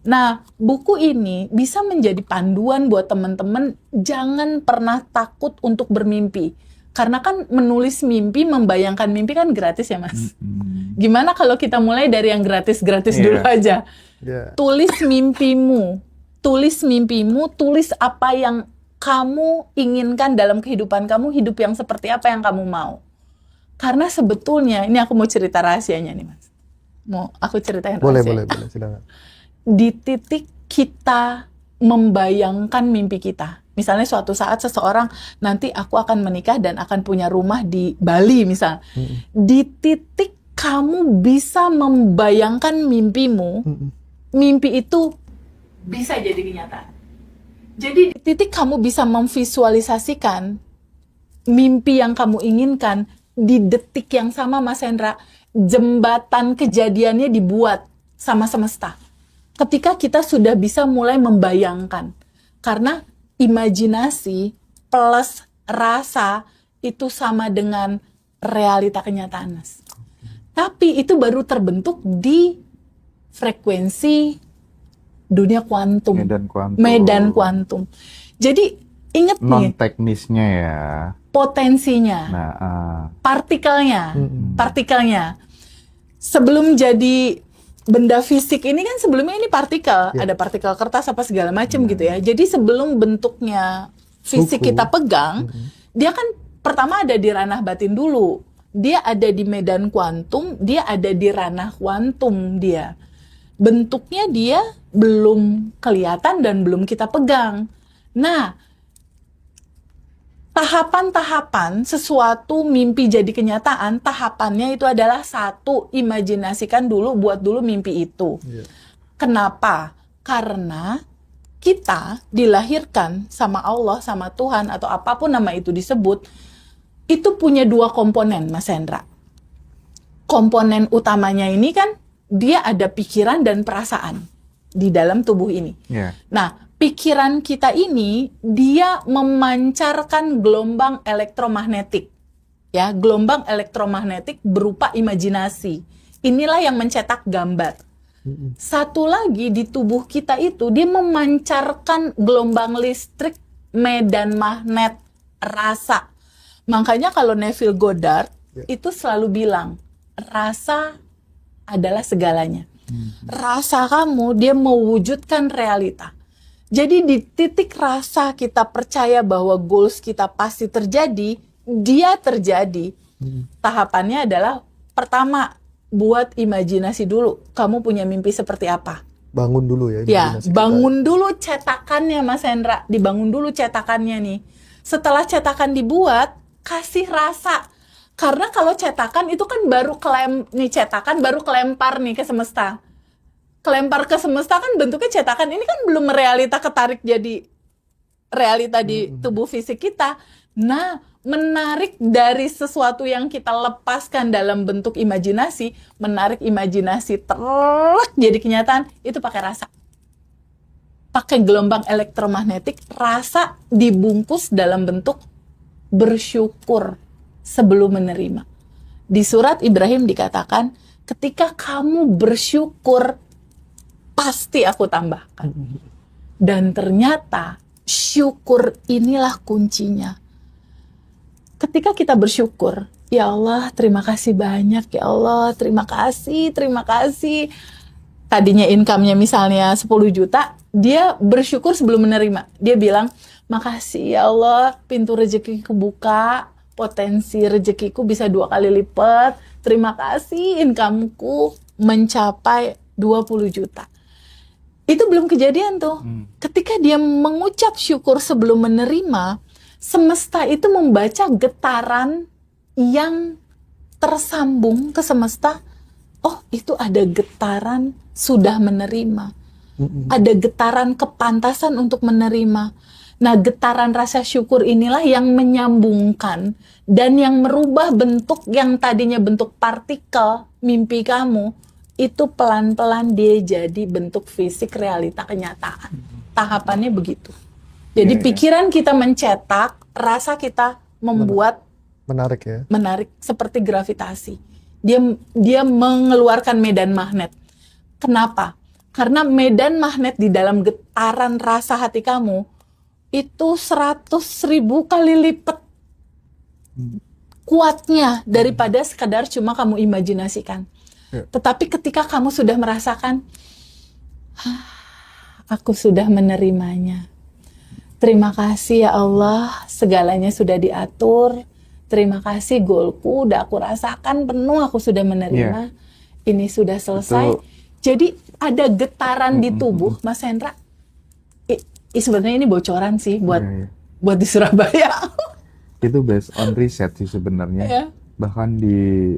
Nah, buku ini bisa menjadi panduan buat teman-teman. Jangan pernah takut untuk bermimpi. Karena kan menulis mimpi, membayangkan mimpi kan gratis ya, Mas. Gimana kalau kita mulai dari yang gratis-gratis dulu aja. Tulis mimpimu. Tulis mimpimu, tulis apa yang kamu inginkan dalam kehidupan kamu, hidup yang seperti apa yang kamu mau. Karena sebetulnya, ini aku mau cerita rahasianya nih, Mas. Mau aku ceritain rahasianya? Boleh, silakan. Di titik kita membayangkan mimpi kita. Misalnya suatu saat seseorang, nanti aku akan menikah dan akan punya rumah di Bali misal. Di titik kamu bisa membayangkan mimpimu, mimpi itu bisa jadi kenyataan. Jadi di titik kamu bisa memvisualisasikan mimpi yang kamu inginkan, di detik yang sama Mas Hendra, jembatan kejadiannya dibuat sama semesta. Ketika kita sudah bisa mulai membayangkan. Karena imajinasi plus rasa itu sama dengan realita kenyataan, Mas. Tapi itu baru terbentuk di frekuensi dunia kuantum. Medan kuantum. Jadi ingat nih. Non teknisnya ya. Potensinya. Partikelnya. Partikelnya. Sebelum jadi benda fisik ini kan sebelumnya ini partikel. Ada partikel kertas apa segala macam gitu ya. Jadi sebelum bentuknya fisik kita pegang, dia kan pertama ada di ranah batin dulu. Dia ada di medan kuantum, dia ada di ranah kuantum dia. Bentuknya dia belum kelihatan dan belum kita pegang. Nah, tahapan-tahapan sesuatu mimpi jadi kenyataan, tahapannya itu adalah satu, imajinasikan dulu, buat dulu mimpi itu. Kenapa? Karena kita dilahirkan sama Allah, sama Tuhan, atau apapun nama itu disebut, itu punya 2 komponen, Mas Hendra. Komponen utamanya ini kan, dia ada pikiran dan perasaan di dalam tubuh ini. Nah, pikiran kita ini, dia memancarkan gelombang elektromagnetik. Ya, gelombang elektromagnetik berupa imajinasi. Inilah yang mencetak gambar. Satu lagi di tubuh kita itu, dia memancarkan gelombang listrik, medan magnet, rasa. Makanya kalau Neville Goddard itu selalu bilang, rasa adalah segalanya. Rasa kamu, dia mewujudkan realita. Jadi di titik rasa kita percaya bahwa goals kita pasti terjadi, dia terjadi. Tahapannya adalah, pertama, buat imajinasi dulu. Kamu punya mimpi seperti apa? Bangun dulu ya. Ya, bangun dulu cetakannya, Mas Hendra. Dibangun dulu cetakannya nih. Setelah cetakan dibuat, kasih rasa. Karena kalau cetakan itu kan baru cetakan baru kelempar nih ke semesta. Kelempar ke semesta kan bentuknya cetakan. Ini kan belum realita ketarik jadi realita di tubuh fisik kita. Nah, menarik dari sesuatu yang kita lepaskan dalam bentuk imajinasi, menarik imajinasi jadi kenyataan, itu pakai rasa. Pakai gelombang elektromagnetik, rasa dibungkus dalam bentuk bersyukur sebelum menerima. Di surat Ibrahim dikatakan, ketika kamu bersyukur, pasti aku tambahkan. Dan ternyata syukur inilah kuncinya. Ketika kita bersyukur, ya Allah terima kasih banyak, ya Allah terima kasih. Tadinya income-nya misalnya 10 juta, dia bersyukur sebelum menerima. Dia bilang, makasih ya Allah, pintu rezekiku buka, potensi rezekiku bisa 2 kali lipat, terima kasih income-ku mencapai 20 juta. Itu belum kejadian tuh. Ketika dia mengucap syukur sebelum menerima, semesta itu membaca getaran yang tersambung ke semesta. Oh, itu ada getaran sudah menerima. Ada getaran kepantasan untuk menerima. Nah, getaran rasa syukur inilah yang menyambungkan dan yang merubah bentuk yang tadinya bentuk partikel mimpi kamu, itu pelan-pelan dia jadi bentuk fisik realita kenyataan. Tahapannya begitu. Jadi pikiran kita mencetak, rasa kita membuat Menarik ya. menarik seperti gravitasi. Dia mengeluarkan medan magnet. Kenapa? Karena medan magnet di dalam getaran rasa hati kamu itu 100.000 kali lipat kuatnya daripada sekadar cuma kamu imajinasikan. Tetapi ketika kamu sudah merasakan, aku sudah menerimanya. Terima kasih ya Allah, segalanya sudah diatur. Terima kasih, goalku udah aku rasakan penuh, aku sudah menerima. Ini sudah selesai. Jadi ada getaran di tubuh, Mas Hendra. Sebenarnya ini bocoran sih buat di Surabaya. Itu based on riset sih sebenarnya. Bahkan di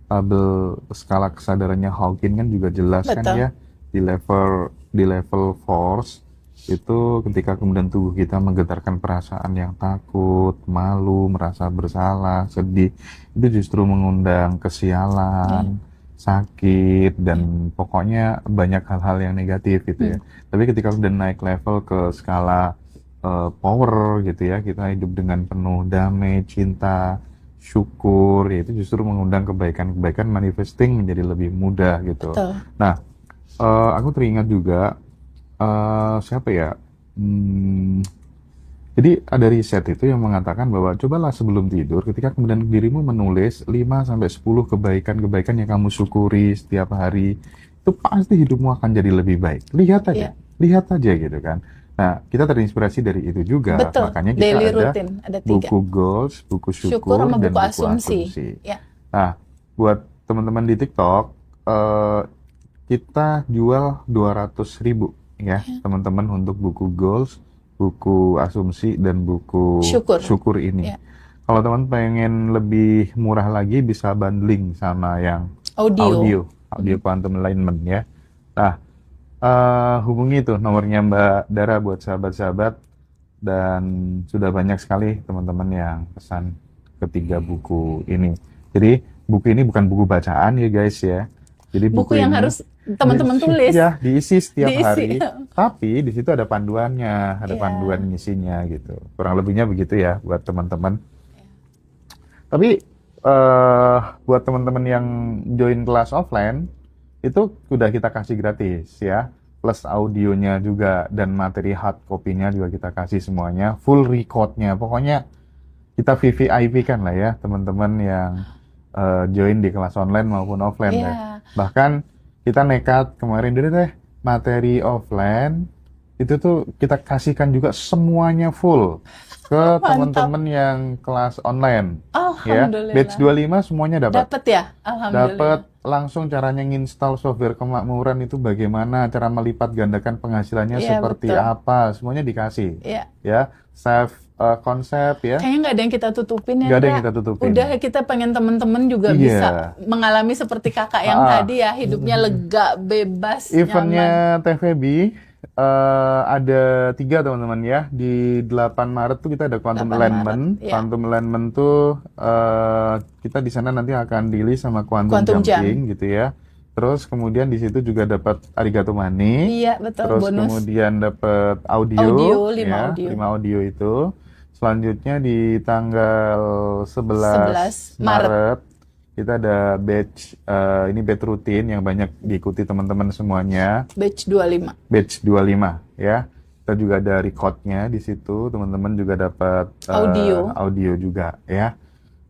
tabel skala kesadarannya Hawking kan juga jelas kan ya, di level force itu ketika kemudian tubuh kita menggetarkan perasaan yang takut, malu, merasa bersalah, sedih, itu justru mengundang kesialan, sakit, dan pokoknya banyak hal-hal yang negatif gitu ya. Tapi ketika udah naik level ke skala power gitu ya, kita hidup dengan penuh damai, cinta, syukur, ya itu justru mengundang kebaikan-kebaikan, manifesting menjadi lebih mudah gitu. Nah, aku teringat juga siapa ya? Jadi ada riset itu yang mengatakan bahwa cobalah sebelum tidur ketika kemudian dirimu menulis 5-10 kebaikan-kebaikan yang kamu syukuri setiap hari, itu pasti hidupmu akan jadi lebih baik. Lihat aja, lihat aja gitu kan. Nah, kita terinspirasi dari itu juga. Makanya kita daily ada routine, ada 3. buku goals, buku syukur sama dan buku buku asumsi. Nah, buat teman-teman di TikTok, kita jual 200.000 ya, teman-teman, untuk buku goals, buku asumsi, dan buku syukur ini. Kalau teman pengen lebih murah lagi, bisa bundling sama yang audio quantum alignment ya. Nah, hubungi tuh nomornya Mbak Dara buat sahabat-sahabat, dan sudah banyak sekali teman-teman yang pesan ketiga buku ini. Jadi buku ini bukan buku bacaan ya guys ya. Jadi buku yang ini harus teman-teman tulis. Ya, diisi setiap hari. Tapi di situ ada panduannya, ada panduan ngisinya gitu. Kurang lebihnya begitu ya buat teman-teman. Tapi buat teman-teman yang join kelas offline, itu sudah kita kasih gratis ya. Plus audionya juga dan materi hard copy-nya juga kita kasih semuanya. Full record-nya. Pokoknya kita VVIP kan lah ya teman-teman yang join di kelas online maupun offline ya. Bahkan kita nekat kemarin deh materi offline itu tuh kita kasihkan juga semuanya full ke teman-teman yang kelas online. Ya, batch 25 semuanya dapat. Dapat ya? Alhamdulillah. Dapat langsung caranya nginstall software kemakmuran itu bagaimana, cara melipat gandakan penghasilannya seperti apa, semuanya dikasih. Ya, save konsep ya. Kayaknya nggak ada yang kita tutupin ya. Nggak ada yang kita tutupin. Udah, kita pengen teman-teman juga bisa mengalami seperti kakak yang tadi ya, hidupnya lega, bebas, eventnya TVB ada 3 teman-teman ya. Di 8 Maret tuh kita ada Quantum Alignment. Quantum Alignment tuh kita di sana nanti akan deal sama Quantum Jumping gitu ya. Terus kemudian di situ juga dapat Arigato Money. Iya, betul. Terus bonus. Kemudian dapat audio 5 audio itu. Selanjutnya di tanggal 11 Maret kita ada batch ini batch rutin yang banyak diikuti teman-teman semuanya. Batch 25. Batch 25 ya. Kita juga ada recordnya di situ. Teman-teman juga dapat audio juga ya.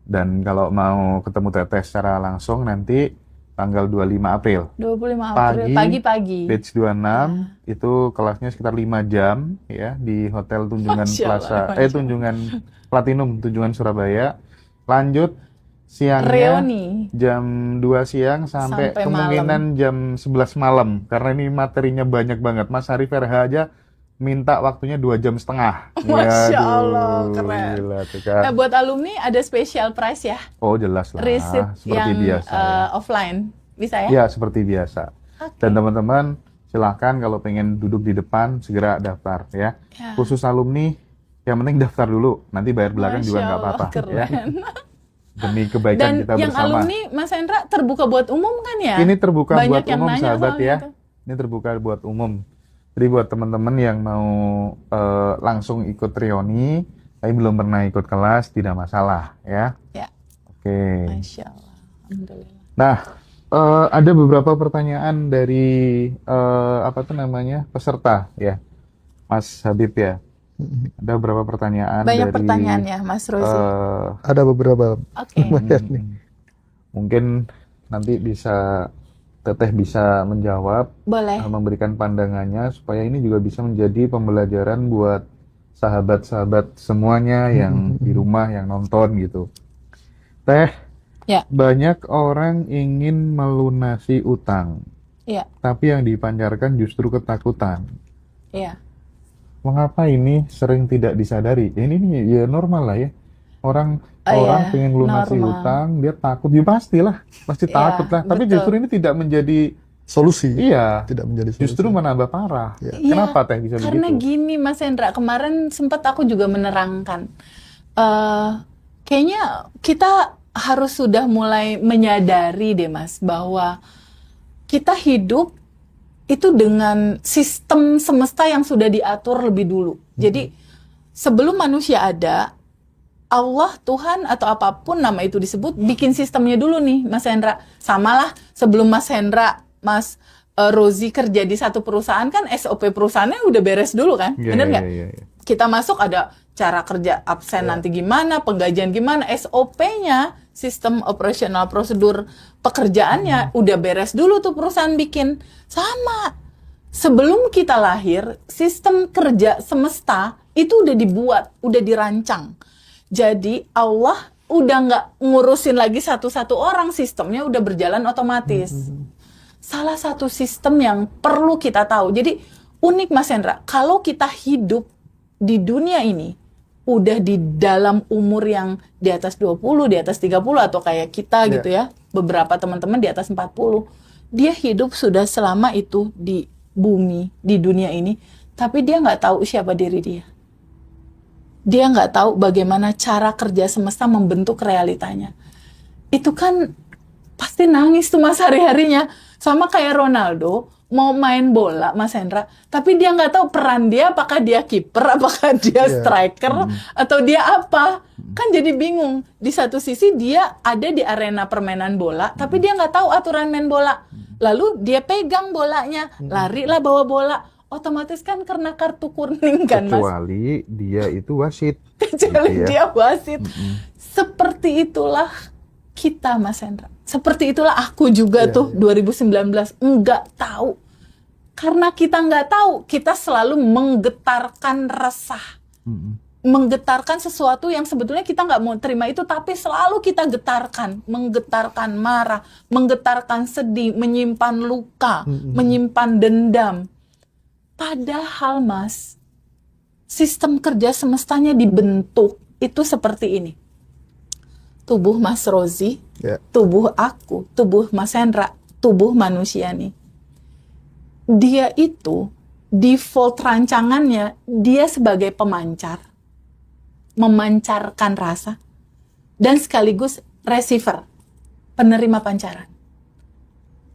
Dan kalau mau ketemu Teteh secara langsung nanti tanggal 25 April. 25 April pagi-pagi. Batch 26 itu kelasnya sekitar 5 jam ya di Hotel Tunjungan Plaza Tunjungan Platinum Tunjungan Surabaya. Lanjut siangnya jam 2 siang sampai kemungkinan malam. Jam 11 malam karena ini materinya banyak banget. Mas Arif RH aja minta waktunya 2,5 jam. Masya Yaduh, Allah, keren. Gila tuh kan. Nah, buat alumni ada special price ya, Oh jelas lah, receipt seperti yang biasa ya. offline, bisa ya? Ya, seperti biasa. Oke. Dan teman-teman, silahkan kalau pengen duduk di depan, segera daftar ya. Ya. Khusus alumni, yang penting daftar dulu. Nanti bayar belakang juga Masya nggak Allah, apa-apa. Ya. keren. Demi kebaikan Dan kita yang bersama. alumni, Mas Hendra, terbuka buat umum kan ya? Ini terbuka Banyak buat yang umum, nanya sahabat soalnya ya. tuh. Ini terbuka buat umum. Jadi buat teman-teman yang mau langsung ikut reuni, tapi belum pernah ikut kelas, tidak masalah ya. Ya, Oke. Masya Allah. Alhamdulillah. Nah, ada beberapa pertanyaan dari apa tuh namanya peserta ya, Mas Habib ya. Ada beberapa pertanyaan Banyak dari pertanyaan ya, Mas Rozi. Ada beberapa. Oke. Lumayan nih. mungkin nanti Teteh bisa menjawab, Boleh. memberikan pandangannya supaya ini juga bisa menjadi pembelajaran buat sahabat-sahabat semuanya yang di rumah yang nonton gitu. Teh, Ya. banyak orang ingin melunasi utang, Iya, tapi yang dipancarkan justru ketakutan. iya. Mengapa ini sering tidak disadari? Ya, ini ya normal lah ya. Orang Iya, pengen lunasi normal. utang, dia takut. Ya pastilah, pasti Iya, takut lah. Tapi betul. justru ini tidak menjadi, Solusi. iya, Tidak menjadi solusi. justru menambah parah. Iya. Kenapa Teh bisa Karena begitu? gini Mas Hendra, kemarin sempat aku juga menerangkan. Kayaknya kita harus sudah mulai menyadari deh Mas, bahwa kita hidup itu dengan sistem semesta yang sudah diatur lebih dulu. Jadi sebelum manusia ada, Allah, Tuhan, atau apapun nama itu disebut, bikin sistemnya dulu nih, Mas Hendra. Samalah sebelum Mas Hendra, Mas Rozi kerja di satu perusahaan, kan SOP perusahaannya udah beres dulu kan? Iya, Bener iya, nggak? iya, iya. Kita masuk ada cara kerja absen nanti gimana, penggajian gimana, SOP-nya, sistem operasional prosedur pekerjaannya, udah beres dulu tuh perusahaan bikin. Sama. Sebelum kita lahir, sistem kerja semesta itu udah dibuat, udah dirancang. Jadi Allah udah nggak ngurusin lagi satu-satu orang, sistemnya udah berjalan otomatis. Salah satu sistem yang perlu kita tahu. Jadi unik Mas Hendra, kalau kita hidup di dunia ini udah di dalam umur yang di atas 20, di atas 30 atau kayak kita Iya. gitu ya. Beberapa teman-teman di atas 40. Dia hidup sudah selama itu di bumi, di dunia ini, tapi dia nggak tahu siapa diri dia. Dia nggak tahu bagaimana cara kerja semesta membentuk realitanya. Itu kan pasti nangis tuh Mas hari-harinya. Sama kayak Ronaldo, mau main bola Mas Hendra, tapi dia nggak tahu peran dia, apakah dia kiper, apakah dia Iya. striker, atau dia apa. Kan jadi bingung. Di satu sisi dia ada di arena permainan bola, tapi dia nggak tahu aturan main bola. Lalu dia pegang bolanya, larilah bawa bola. Otomatis kan karena kartu kuning kan Mas. Kecuali dia itu wasit. Kecuali gitu ya. dia wasit. Seperti itulah kita Mas Hendra. Seperti itulah aku juga Iya, tuh 2019 enggak tahu. Karena kita enggak tahu, kita selalu menggetarkan resah. Menggetarkan sesuatu yang sebetulnya kita nggak mau terima itu, tapi selalu kita getarkan. Menggetarkan marah, menggetarkan sedih, menyimpan luka, menyimpan dendam. Padahal Mas, sistem kerja semestanya dibentuk itu seperti ini. Tubuh Mas Rozi, Ya. tubuh aku, tubuh Mas Hendra, tubuh manusia nih. Dia itu default rancangannya, dia sebagai pemancar, memancarkan rasa, dan sekaligus receiver, penerima pancaran.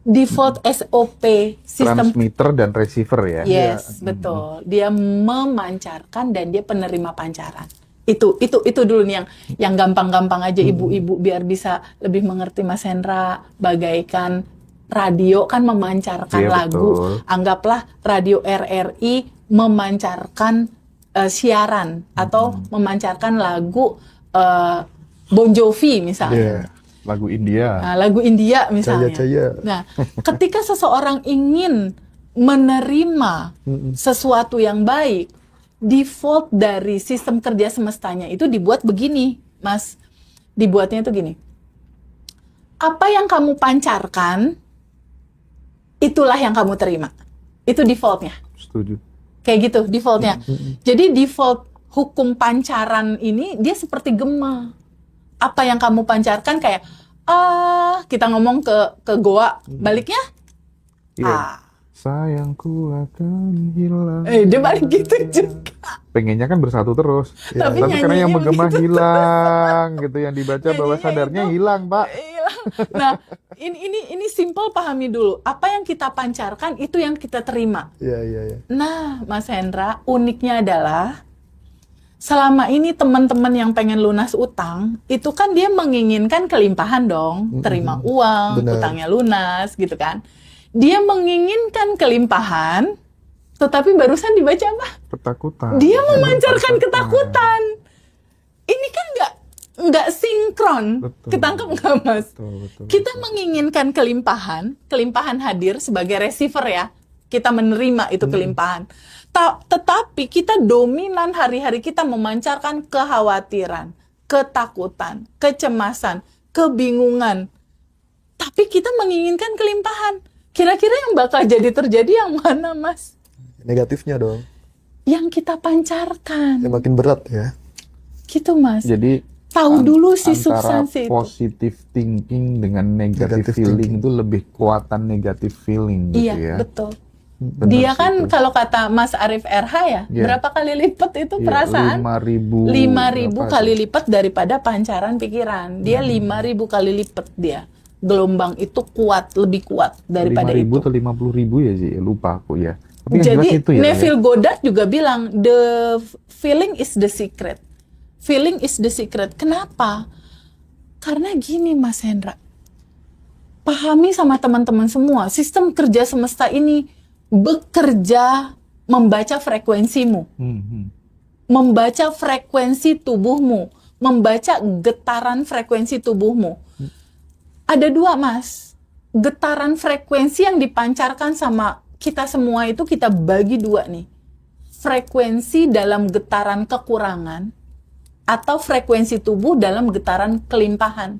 Default SOP, sistem. Transmitter dan receiver ya. Yes, betul. Dia memancarkan dan dia penerima pancaran. Itu dulu nih yang gampang-gampang aja ibu-ibu biar bisa lebih mengerti Mas Hendra. Bagaikan radio kan memancarkan Iya, lagu. betul. Anggaplah radio RRI memancarkan siaran atau memancarkan lagu Bon Jovi misalnya. Iya. Lagu India. Nah, lagu India misalnya. Jaya-jaya. Nah, ketika seseorang ingin menerima sesuatu yang baik, default dari sistem kerja semestanya itu dibuat begini, Mas. Dibuatnya itu gini. Apa yang kamu pancarkan, itulah yang kamu terima. Itu defaultnya. Setuju. Kayak gitu defaultnya. Jadi default hukum pancaran ini dia seperti gema. Apa yang kamu pancarkan kayak kita ngomong ke goa, baliknya Iya. Sayangku akan hilang. dia balik gitu juga. Pengennya kan bersatu terus. Tapi Tapi karena yang nyanyinya menggema begitu hilang gitu, yang dibaca bawah Nyanyinya sadarnya itu. hilang, Pak. Hilang. Nah, ini simple, pahami dulu. Apa yang kita pancarkan itu yang kita terima. Iya. Nah, Mas Hendra, uniknya adalah selama ini teman-teman yang pengen lunas utang, itu kan dia menginginkan kelimpahan dong, terima uang, Benar. utangnya lunas gitu kan. Dia menginginkan kelimpahan, tetapi barusan dibaca apa? Ketakutan. Dia memancarkan ketakutan. Ini kan nggak sinkron. Betul. Ketangkep nggak, Mas? Betul. Kita menginginkan kelimpahan hadir sebagai receiver ya. Kita menerima itu kelimpahan. Tetapi kita dominan hari-hari kita memancarkan kekhawatiran, ketakutan, kecemasan, kebingungan. Tapi kita menginginkan kelimpahan. Kira-kira yang bakal jadi terjadi yang mana, Mas? Negatifnya dong. Yang kita pancarkan. Ya, makin berat ya. Gitu, Mas. Jadi Tahu dulu si antara substansi itu. positive thinking dengan negative Negative feeling itu lebih kuatan negative feeling gitu Iya, ya. betul. Benar Dia sih kan itu. kalau kata Mas Arif RH ya, Iya. berapa kali lipat itu Iya, perasaan? 5.000 5.000 berapa kali tuh? lipat daripada pancaran pikiran. Dia 5.000 kali lipat dia. Gelombang itu kuat, lebih kuat daripada 5.000 itu. atau 50.000 ya sih, lupa aku ya. Tapi yang Jadi jelas itu ya. Neville Goddard juga bilang the feeling is the secret. Feeling is the secret. Kenapa? Karena gini, Mas Hendra. Pahami sama teman-teman semua, sistem kerja semesta ini bekerja membaca frekuensimu, membaca frekuensi tubuhmu, membaca getaran frekuensi tubuhmu. Ada dua, Mas. Getaran frekuensi yang dipancarkan sama kita semua itu kita bagi dua nih. Frekuensi dalam getaran kekurangan atau frekuensi tubuh dalam getaran kelimpahan.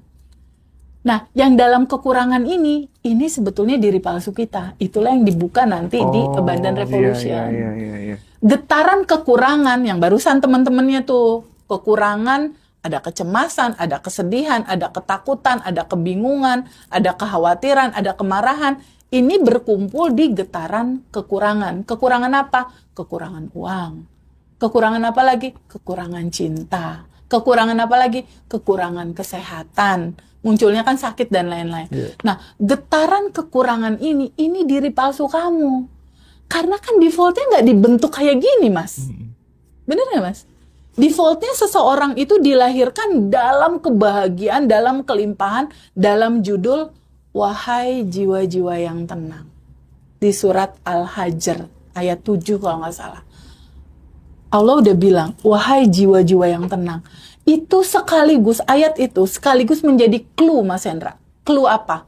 Nah, yang dalam kekurangan ini sebetulnya diri palsu kita. Itulah yang dibuka nanti di Abundant Revolution. Iya. Getaran kekurangan yang barusan teman-temannya tuh. Kekurangan, ada kecemasan, ada kesedihan, ada ketakutan, ada kebingungan, ada kekhawatiran, ada kemarahan. Ini berkumpul di getaran kekurangan. Kekurangan apa? Kekurangan uang. Kekurangan apa lagi? Kekurangan cinta. Kekurangan apa lagi? Kekurangan kesehatan. Munculnya kan sakit dan lain-lain. Nah, getaran kekurangan ini diri palsu kamu. Karena kan defaultnya nggak dibentuk kayak gini, Mas. Bener nggak, Mas? Defaultnya seseorang itu dilahirkan dalam kebahagiaan, dalam kelimpahan, dalam judul Wahai Jiwa-Jiwa yang Tenang. Di surat Al-Hajr, ayat 7 kalau nggak salah. Allah udah bilang, wahai jiwa-jiwa yang tenang. Itu sekaligus, ayat itu sekaligus menjadi clue, Mas Hendra. Clue apa?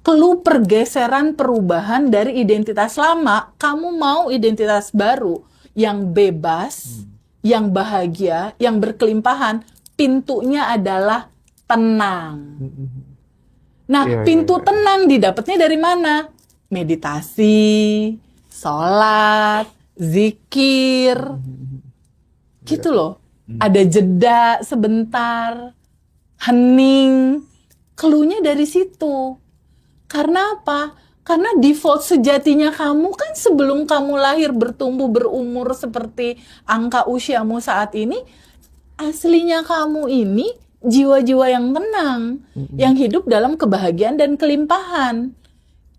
Clue pergeseran perubahan dari identitas lama, kamu mau identitas baru, yang bebas, yang bahagia, yang berkelimpahan, pintunya adalah tenang. Nah, Iya, pintu iya. tenang didapatnya dari mana? Meditasi, sholat, zikir, gitu loh. Ada jeda sebentar, hening, clue-nya dari situ. Karena apa? Karena default sejatinya kamu kan sebelum kamu lahir bertumbuh berumur seperti angka usiamu saat ini, aslinya kamu ini jiwa-jiwa yang tenang, yang hidup dalam kebahagiaan dan kelimpahan.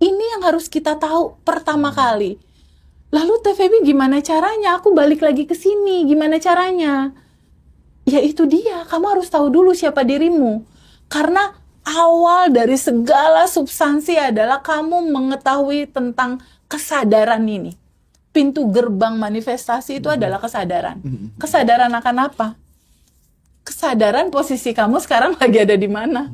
Ini yang harus kita tahu pertama kali. Lalu TVB gimana caranya? Aku balik lagi ke sini, gimana caranya? Ya itu dia, kamu harus tahu dulu siapa dirimu. Karena awal dari segala substansi adalah kamu mengetahui tentang kesadaran ini. Pintu gerbang manifestasi itu adalah kesadaran. Kesadaran akan apa? Kesadaran posisi kamu sekarang lagi ada di mana?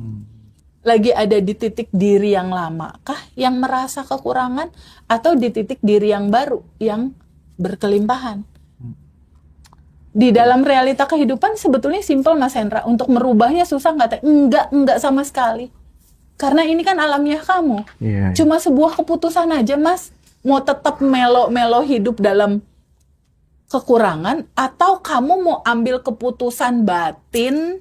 Lagi ada di titik diri yang lama kah yang merasa kekurangan, atau di titik diri yang baru yang berkelimpahan? Di dalam realita kehidupan sebetulnya simpel, Mas Hendra. Untuk merubahnya susah nggak? Enggak sama sekali. Karena ini kan alamiah kamu. Iya. Cuma sebuah keputusan aja, Mas. Mau tetap melo-melo hidup dalam kekurangan, atau kamu mau ambil keputusan batin,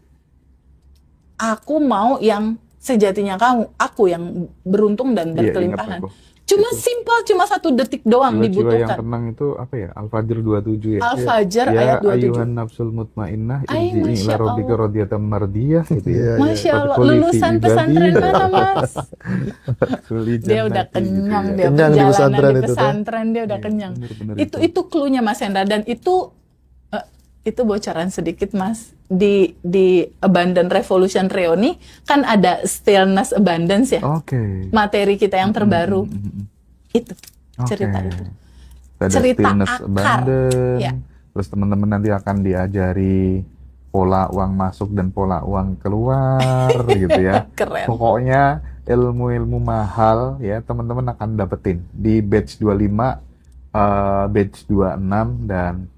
aku mau yang sejatinya aku yang beruntung dan Iya, ingat berkelimpahan. aku. Cuma simpel, cuma 1 detik doang Jiwa-jiwa yang dibutuhkan. tenang itu apa ya? Al-Fajr 27 ya. Al-Fajr Ya ayat 27. ayuhan nafsul mutmainnah Ay, irji'i Masya ila rabbika Allah. radiyatan mardiyah gitu ya. Iya, iya. Masya Allah, Fadkhuli fi lulusan ibadi. pesantren mana, Mas? Fadkhuli Dia udah jannati gitu kenyang, ya. dia Kenyang di perjalanan pesantren di itu, tuh. pesantren, dia udah Iya, kenyang. bener-bener Itu cluenya Mas Hendra, dan itu bocoran sedikit Mas. Di Abundant Revolution Reuni kan ada stillness abundance ya. Oke. Materi kita yang terbaru. Itu Oke. cerita itu. Ada Cerita stillness akar. abundant. Ya. Terus teman-teman nanti akan diajari pola uang masuk dan pola uang keluar gitu ya. Keren. Pokoknya ilmu-ilmu mahal ya teman-teman akan dapetin di batch 25, batch 26 dan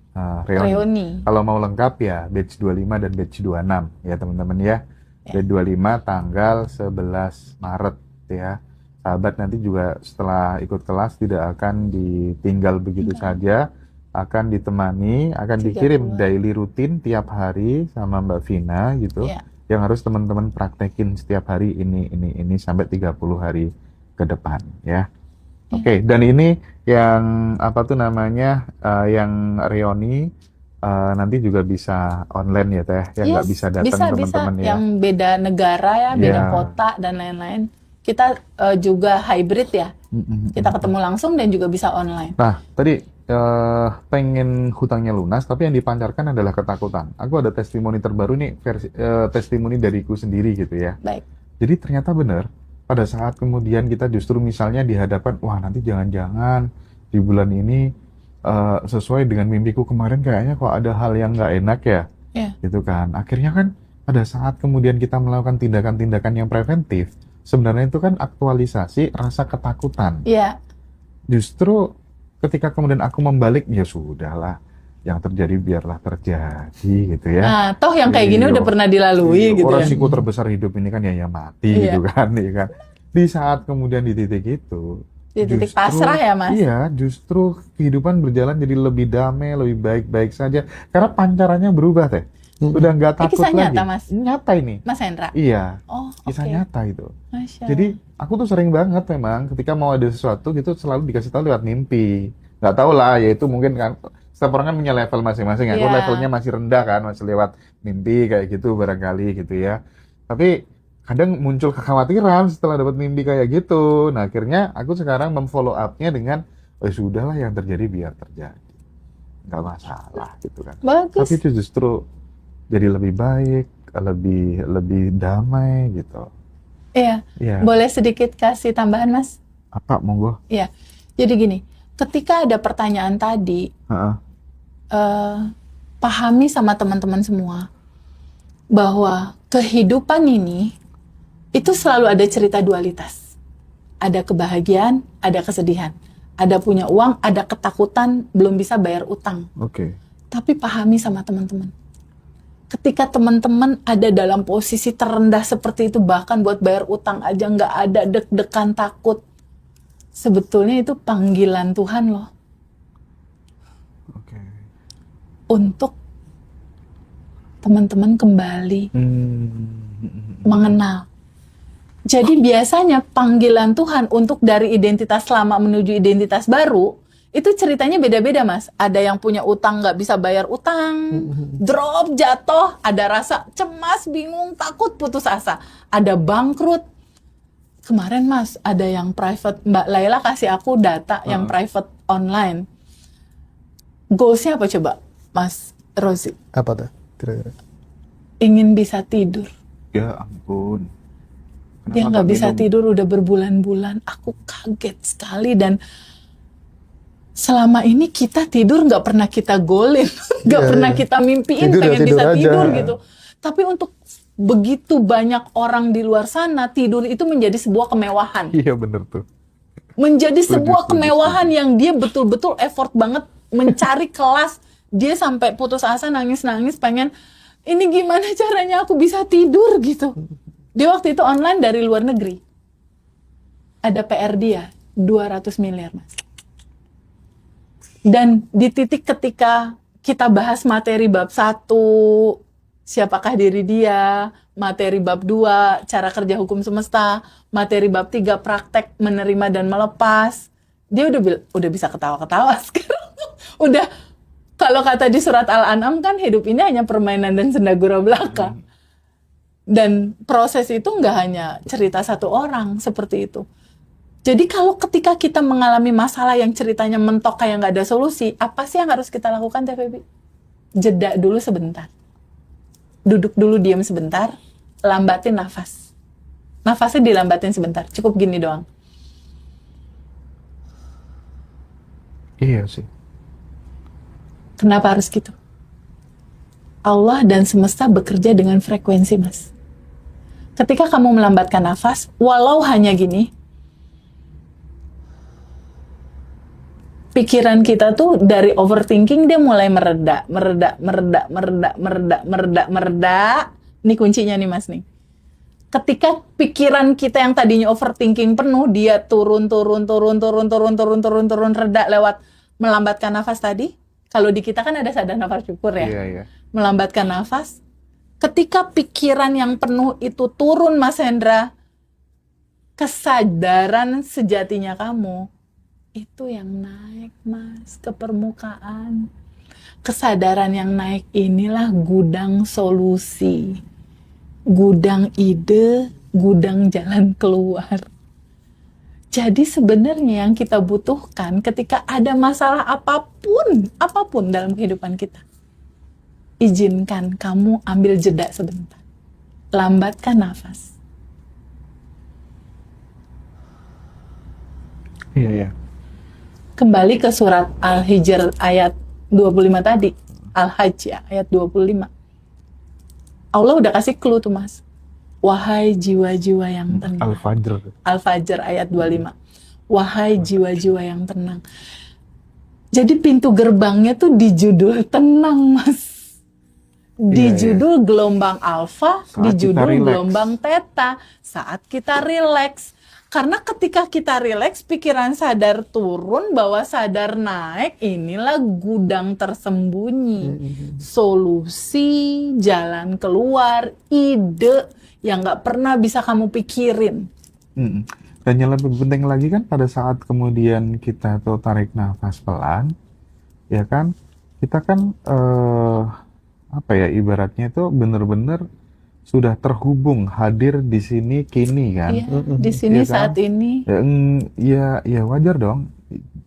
reuni. Reuni. Kalau mau lengkap ya batch 25 dan batch 26 ya teman-teman ya. Ya. Batch 25 tanggal 11 Maret ya. Sahabat nanti juga setelah ikut kelas tidak akan ditinggal begitu saja, akan ditemani, akan 30 dikirim daily rutin tiap hari sama Mbak Vina gitu. Ya. Yang harus teman-teman praktekin setiap hari ini sampai 30 hari ke depan ya. Oke, dan ini yang apa tuh namanya yang reuni nanti juga bisa online ya Teh, yang nggak bisa datang teman-teman ya. Yang beda negara ya, beda Ya. kota dan lain-lain. Kita juga hybrid ya. Kita ketemu langsung dan juga bisa online. Nah, tadi pengen hutangnya lunas, tapi yang dipancarkan adalah ketakutan. Aku ada testimoni terbaru nih, testimoni dariku sendiri gitu ya. Baik. Jadi ternyata benar, pada saat kemudian kita justru misalnya dihadapkan, wah nanti jangan-jangan di bulan ini sesuai dengan mimpiku kemarin kayaknya kok ada hal yang nggak enak ya, gitu kan. Akhirnya kan pada saat kemudian kita melakukan tindakan-tindakan yang preventif, sebenarnya itu kan aktualisasi rasa ketakutan. Iya. Justru ketika kemudian aku membalik, ya sudahlah, yang terjadi biarlah terjadi gitu ya. Nah, toh yang kayak gini Iya. udah pernah dilalui gitu ya. Resiko terbesar hidup ini kan ya mati Iya. gitu kan, ya kan. Di saat kemudian di titik itu, Di titik pasrah ya, Mas? Iya, justru kehidupan berjalan jadi lebih damai, lebih baik-baik saja. Karena pancarannya berubah Teh. Udah nggak takut kisah lagi. nyata, Mas? Nyata ini. Mas Hendra. Iya. Oh, Kisah oke. nyata itu. Masya Jadi aku tuh sering banget memang ketika mau ada sesuatu gitu selalu dikasih tahu lewat mimpi. Nggak tahu lah, ya itu mungkin kan setiap orang kan punya level masing-masing. Aku Iya. levelnya masih rendah kan, masih lewat mimpi kayak gitu barangkali gitu ya. Tapi kadang muncul kekhawatiran setelah dapat mimpi kayak gitu. Nah akhirnya aku sekarang memfollow up-nya dengan, oh sudahlah yang terjadi biar terjadi. Nggak masalah gitu kan. Bagus. Tapi itu justru jadi lebih baik, lebih damai gitu. Iya. Iya. Boleh sedikit kasih tambahan, Mas? Apa monggo? Iya. Jadi gini, ketika ada pertanyaan tadi, Heeh. pahami sama teman-teman semua bahwa kehidupan ini itu selalu ada cerita dualitas. Ada kebahagiaan, ada kesedihan. Ada punya uang, ada ketakutan, belum bisa bayar utang. Oke. Tapi pahami sama teman-teman. Ketika teman-teman ada dalam posisi terendah seperti itu, bahkan buat bayar utang aja nggak ada, deg-degan, takut. Sebetulnya itu panggilan Tuhan loh. Oke. Untuk teman-teman kembali mengenal. Jadi biasanya panggilan Tuhan untuk dari identitas lama menuju identitas baru, itu ceritanya beda-beda, Mas. Ada yang punya utang nggak bisa bayar utang, drop, jatuh, ada rasa cemas, bingung, takut, putus asa. Ada bangkrut. Kemarin, Mas, ada yang private, Mbak Laila kasih aku data yang private online. Goals-nya apa coba, Mas Rozi? Apa tuh? Kira-kira. Ingin bisa tidur. Ya ampun. Dia nggak bisa tidur udah berbulan-bulan. Aku kaget sekali, dan selama ini kita tidur nggak pernah kita golin, nggak Iya, pernah iya. kita mimpiin Tidur ya pengen tidur bisa aja. tidur gitu. Tapi untuk begitu banyak orang di luar sana, tidur itu menjadi sebuah kemewahan. Iya bener tuh. Menjadi Setuju, sebuah setuju, kemewahan yang dia betul-betul effort banget mencari kelas. Dia sampai putus asa, nangis-nangis, pengen ini gimana caranya aku bisa tidur gitu. Dia waktu itu online dari luar negeri. Ada PR dia 200 miliar, Mas. Dan di titik ketika kita bahas materi bab 1, siapakah diri dia, materi bab 2, cara kerja hukum semesta, materi bab 3, praktek menerima dan melepas. Dia udah bisa ketawa-ketawa sekarang. Udah, kalau kata di surat Al-An'am kan hidup ini hanya permainan dan senda gurau belaka. Dan proses itu nggak hanya cerita satu orang seperti itu. Jadi kalau ketika kita mengalami masalah yang ceritanya mentok kayak nggak ada solusi, apa sih yang harus kita lakukan, Teh Febi? Jeda dulu sebentar. Duduk dulu, diam sebentar, lambatin nafas. Nafasnya dilambatin sebentar, cukup gini doang. Iya sih. Kenapa harus gitu? Allah dan semesta bekerja dengan frekuensi, Mas. Ketika kamu melambatkan nafas, walau hanya gini, pikiran kita tuh dari overthinking dia mulai mereda. Ini kuncinya nih, Mas nih. Ketika pikiran kita yang tadinya overthinking penuh, dia turun reda lewat melambatkan nafas tadi. Kalau di kita kan ada sadar nafas syukur ya. Iya. Melambatkan nafas. Ketika pikiran yang penuh itu turun, Mas Hendra, kesadaran sejatinya kamu itu yang naik, Mas, ke permukaan. Kesadaran yang naik inilah gudang solusi, gudang ide, gudang jalan keluar. Jadi sebenarnya yang kita butuhkan ketika ada masalah apapun dalam kehidupan kita, izinkan kamu ambil jeda sebentar. Lambatkan nafas. Iya. Kembali ke surat Al-Hijr ayat 25 tadi. Al-Hajj ya, ayat 25. Allah udah kasih clue tuh, Mas. Wahai jiwa-jiwa yang tenang. Al-Fajr. Al-Fajr ayat 25. Wahai jiwa-jiwa yang tenang. Jadi pintu gerbangnya tuh di judul tenang, Mas. Di judul gelombang alfa, di judul gelombang theta. Saat kita rileks. Karena ketika kita rileks, pikiran sadar turun, bawah sadar naik, inilah gudang tersembunyi. Solusi, jalan keluar, ide yang nggak pernah bisa kamu pikirin. Dan yang lebih penting lagi kan pada saat kemudian kita tuh tarik nafas pelan, ya kan, kita kan ibaratnya itu bener-bener sudah terhubung, hadir di sini kini kan. Iya, di sini ya kan? saat ini. Ya wajar dong.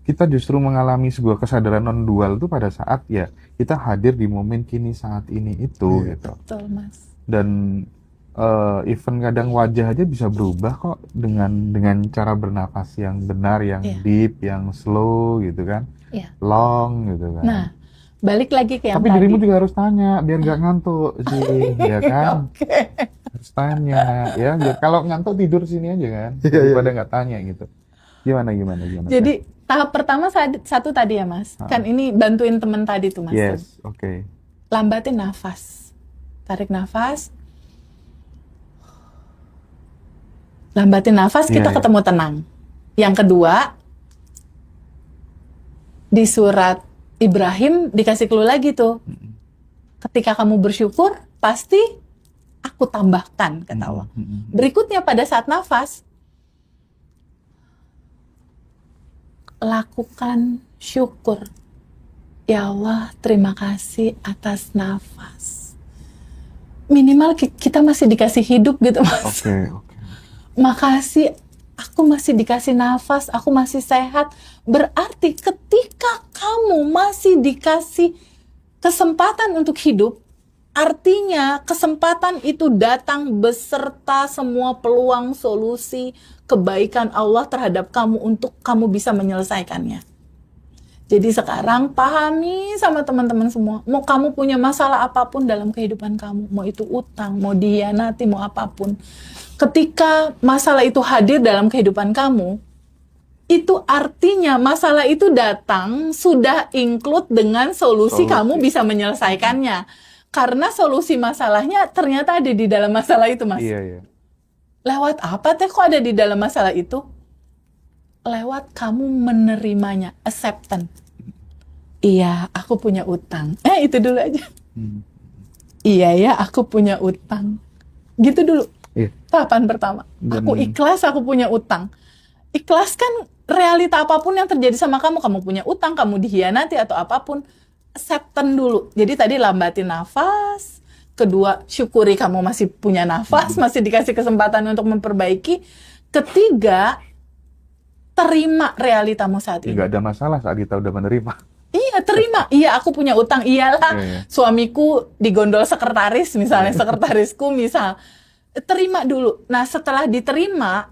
Kita justru mengalami sebuah kesadaran non dual itu pada saat ya kita hadir di momen kini saat ini itu gitu. Betul, Mas. Dan even kadang wajah aja bisa berubah kok dengan cara bernafas yang benar, yang deep, yang slow gitu kan. Long gitu kan. Nah, balik lagi ke yang tapi tadi. dirimu juga harus tanya biar nggak ngantuk sih, ya kan? Harus tanya, ya. Kalau ngantuk tidur sini aja kan, daripada nggak tanya gitu. Gimana? Jadi tahap pertama satu tadi ya, Mas. Kan ini bantuin temen tadi tuh, Mas. Yes, oke. Lambatin nafas, tarik nafas. Lambatin nafas, kita ketemu tenang. Yang kedua, di surat Ibrahim dikasih clue lagi tuh. Ketika kamu bersyukur, pasti aku tambahkan, kata Allah. Berikutnya pada saat nafas, lakukan syukur. Ya Allah, terima kasih atas nafas. Minimal kita masih dikasih hidup gitu, Mas. Oke. Makasih, aku masih dikasih nafas, aku masih sehat. Berarti ketika kamu masih dikasih kesempatan untuk hidup, artinya kesempatan itu datang beserta semua peluang, solusi, kebaikan Allah terhadap kamu untuk kamu bisa menyelesaikannya. Jadi sekarang pahami sama teman-teman semua, mau kamu punya masalah apapun dalam kehidupan kamu, mau itu utang, mau dihianati, mau apapun. Ketika masalah itu hadir dalam kehidupan kamu, itu artinya masalah itu datang sudah include dengan solusi kamu bisa menyelesaikannya. Karena solusi masalahnya ternyata ada di dalam masalah itu, Mas. Iya. Lewat apa teh kok ada di dalam masalah itu? Lewat kamu menerimanya, acceptance. Iya, aku punya utang. Itu dulu aja. Hmm. Iya ya, aku punya utang. Gitu dulu. Iya. Tahapan pertama. Dan- Aku ikhlas, aku punya utang. Ikhlas kan realita apapun yang terjadi sama kamu. Kamu punya utang, kamu dihianati atau apapun. Acceptance dulu. Jadi tadi lambatin nafas. Kedua, syukuri kamu masih punya nafas, masih dikasih kesempatan untuk memperbaiki. Ketiga, terima realitamu saat ini. Nggak ada masalah saat kita udah menerima. Iya, terima. Iya, aku punya utang. Iyalah, Iya. suamiku digondol sekretaris, misalnya sekretarisku misal. Terima dulu. Nah, setelah diterima,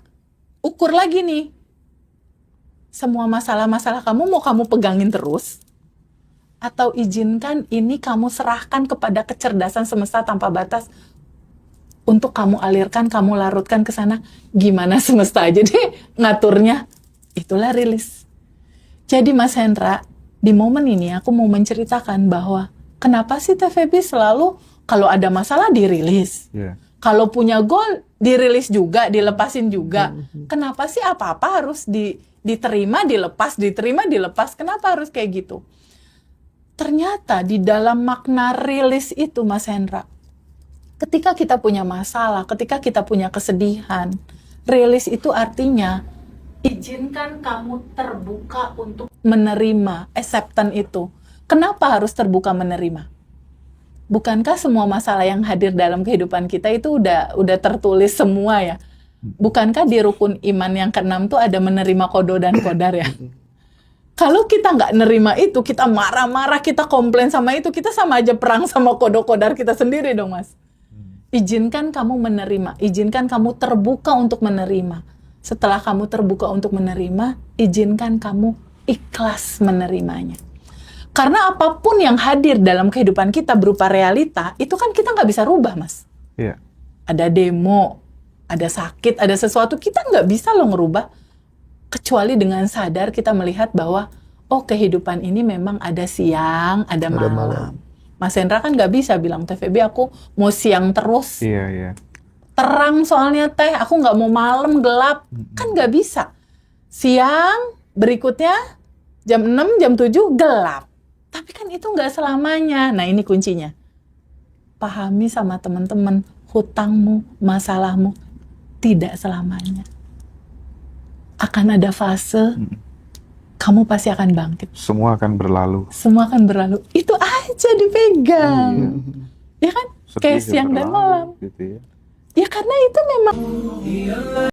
ukur lagi nih. Semua masalah-masalah kamu mau kamu pegangin terus? Atau izinkan ini kamu serahkan kepada kecerdasan semesta tanpa batas untuk kamu alirkan, kamu larutkan ke sana. Gimana semesta aja deh ngaturnya. Itulah rilis. Jadi Mas Hendra, di momen ini aku mau menceritakan bahwa kenapa sih TVB selalu kalau ada masalah dirilis. Iya. Kalau punya goal dirilis juga, dilepasin juga. Kenapa sih apa-apa harus diterima, dilepas, diterima, dilepas? Kenapa harus kayak gitu? Ternyata di dalam makna rilis itu Mas Hendra, ketika kita punya masalah, ketika kita punya kesedihan, rilis itu artinya izinkan kamu terbuka untuk menerima acceptance itu. Kenapa harus terbuka menerima? Bukankah semua masalah yang hadir dalam kehidupan kita itu udah tertulis semua ya? Bukankah di rukun iman yang ke-6 tuh ada menerima qada dan qadar ya? Kalau kita nggak nerima itu, kita marah-marah, kita komplain sama itu, kita sama aja perang sama qada qadar kita sendiri dong, Mas. Izinkan kamu menerima, izinkan kamu terbuka untuk menerima. Setelah kamu terbuka untuk menerima, izinkan kamu ikhlas menerimanya. Karena apapun yang hadir dalam kehidupan kita berupa realita, itu kan kita nggak bisa rubah, Mas. Iya. Ada demo, ada sakit, ada sesuatu, kita nggak bisa loh ngerubah. Kecuali dengan sadar kita melihat bahwa, oh kehidupan ini memang ada siang, ada malam. malam. Mas Hendra kan nggak bisa bilang, TVB aku mau siang terus. Iya, iya. Terang soalnya teh, aku nggak mau malam gelap. Kan nggak bisa. Siang, berikutnya jam 6, jam 7 gelap. Tapi kan itu nggak selamanya. Nah ini kuncinya. Pahami sama teman-teman, hutangmu, masalahmu tidak selamanya. Akan ada fase, kamu pasti akan bangkit. Semua akan berlalu. Semua akan berlalu. Itu aja dipegang. Ya kan? Sedih Kayak ya siang dan berlalu, malam. gitu ya. Ya karena itu memang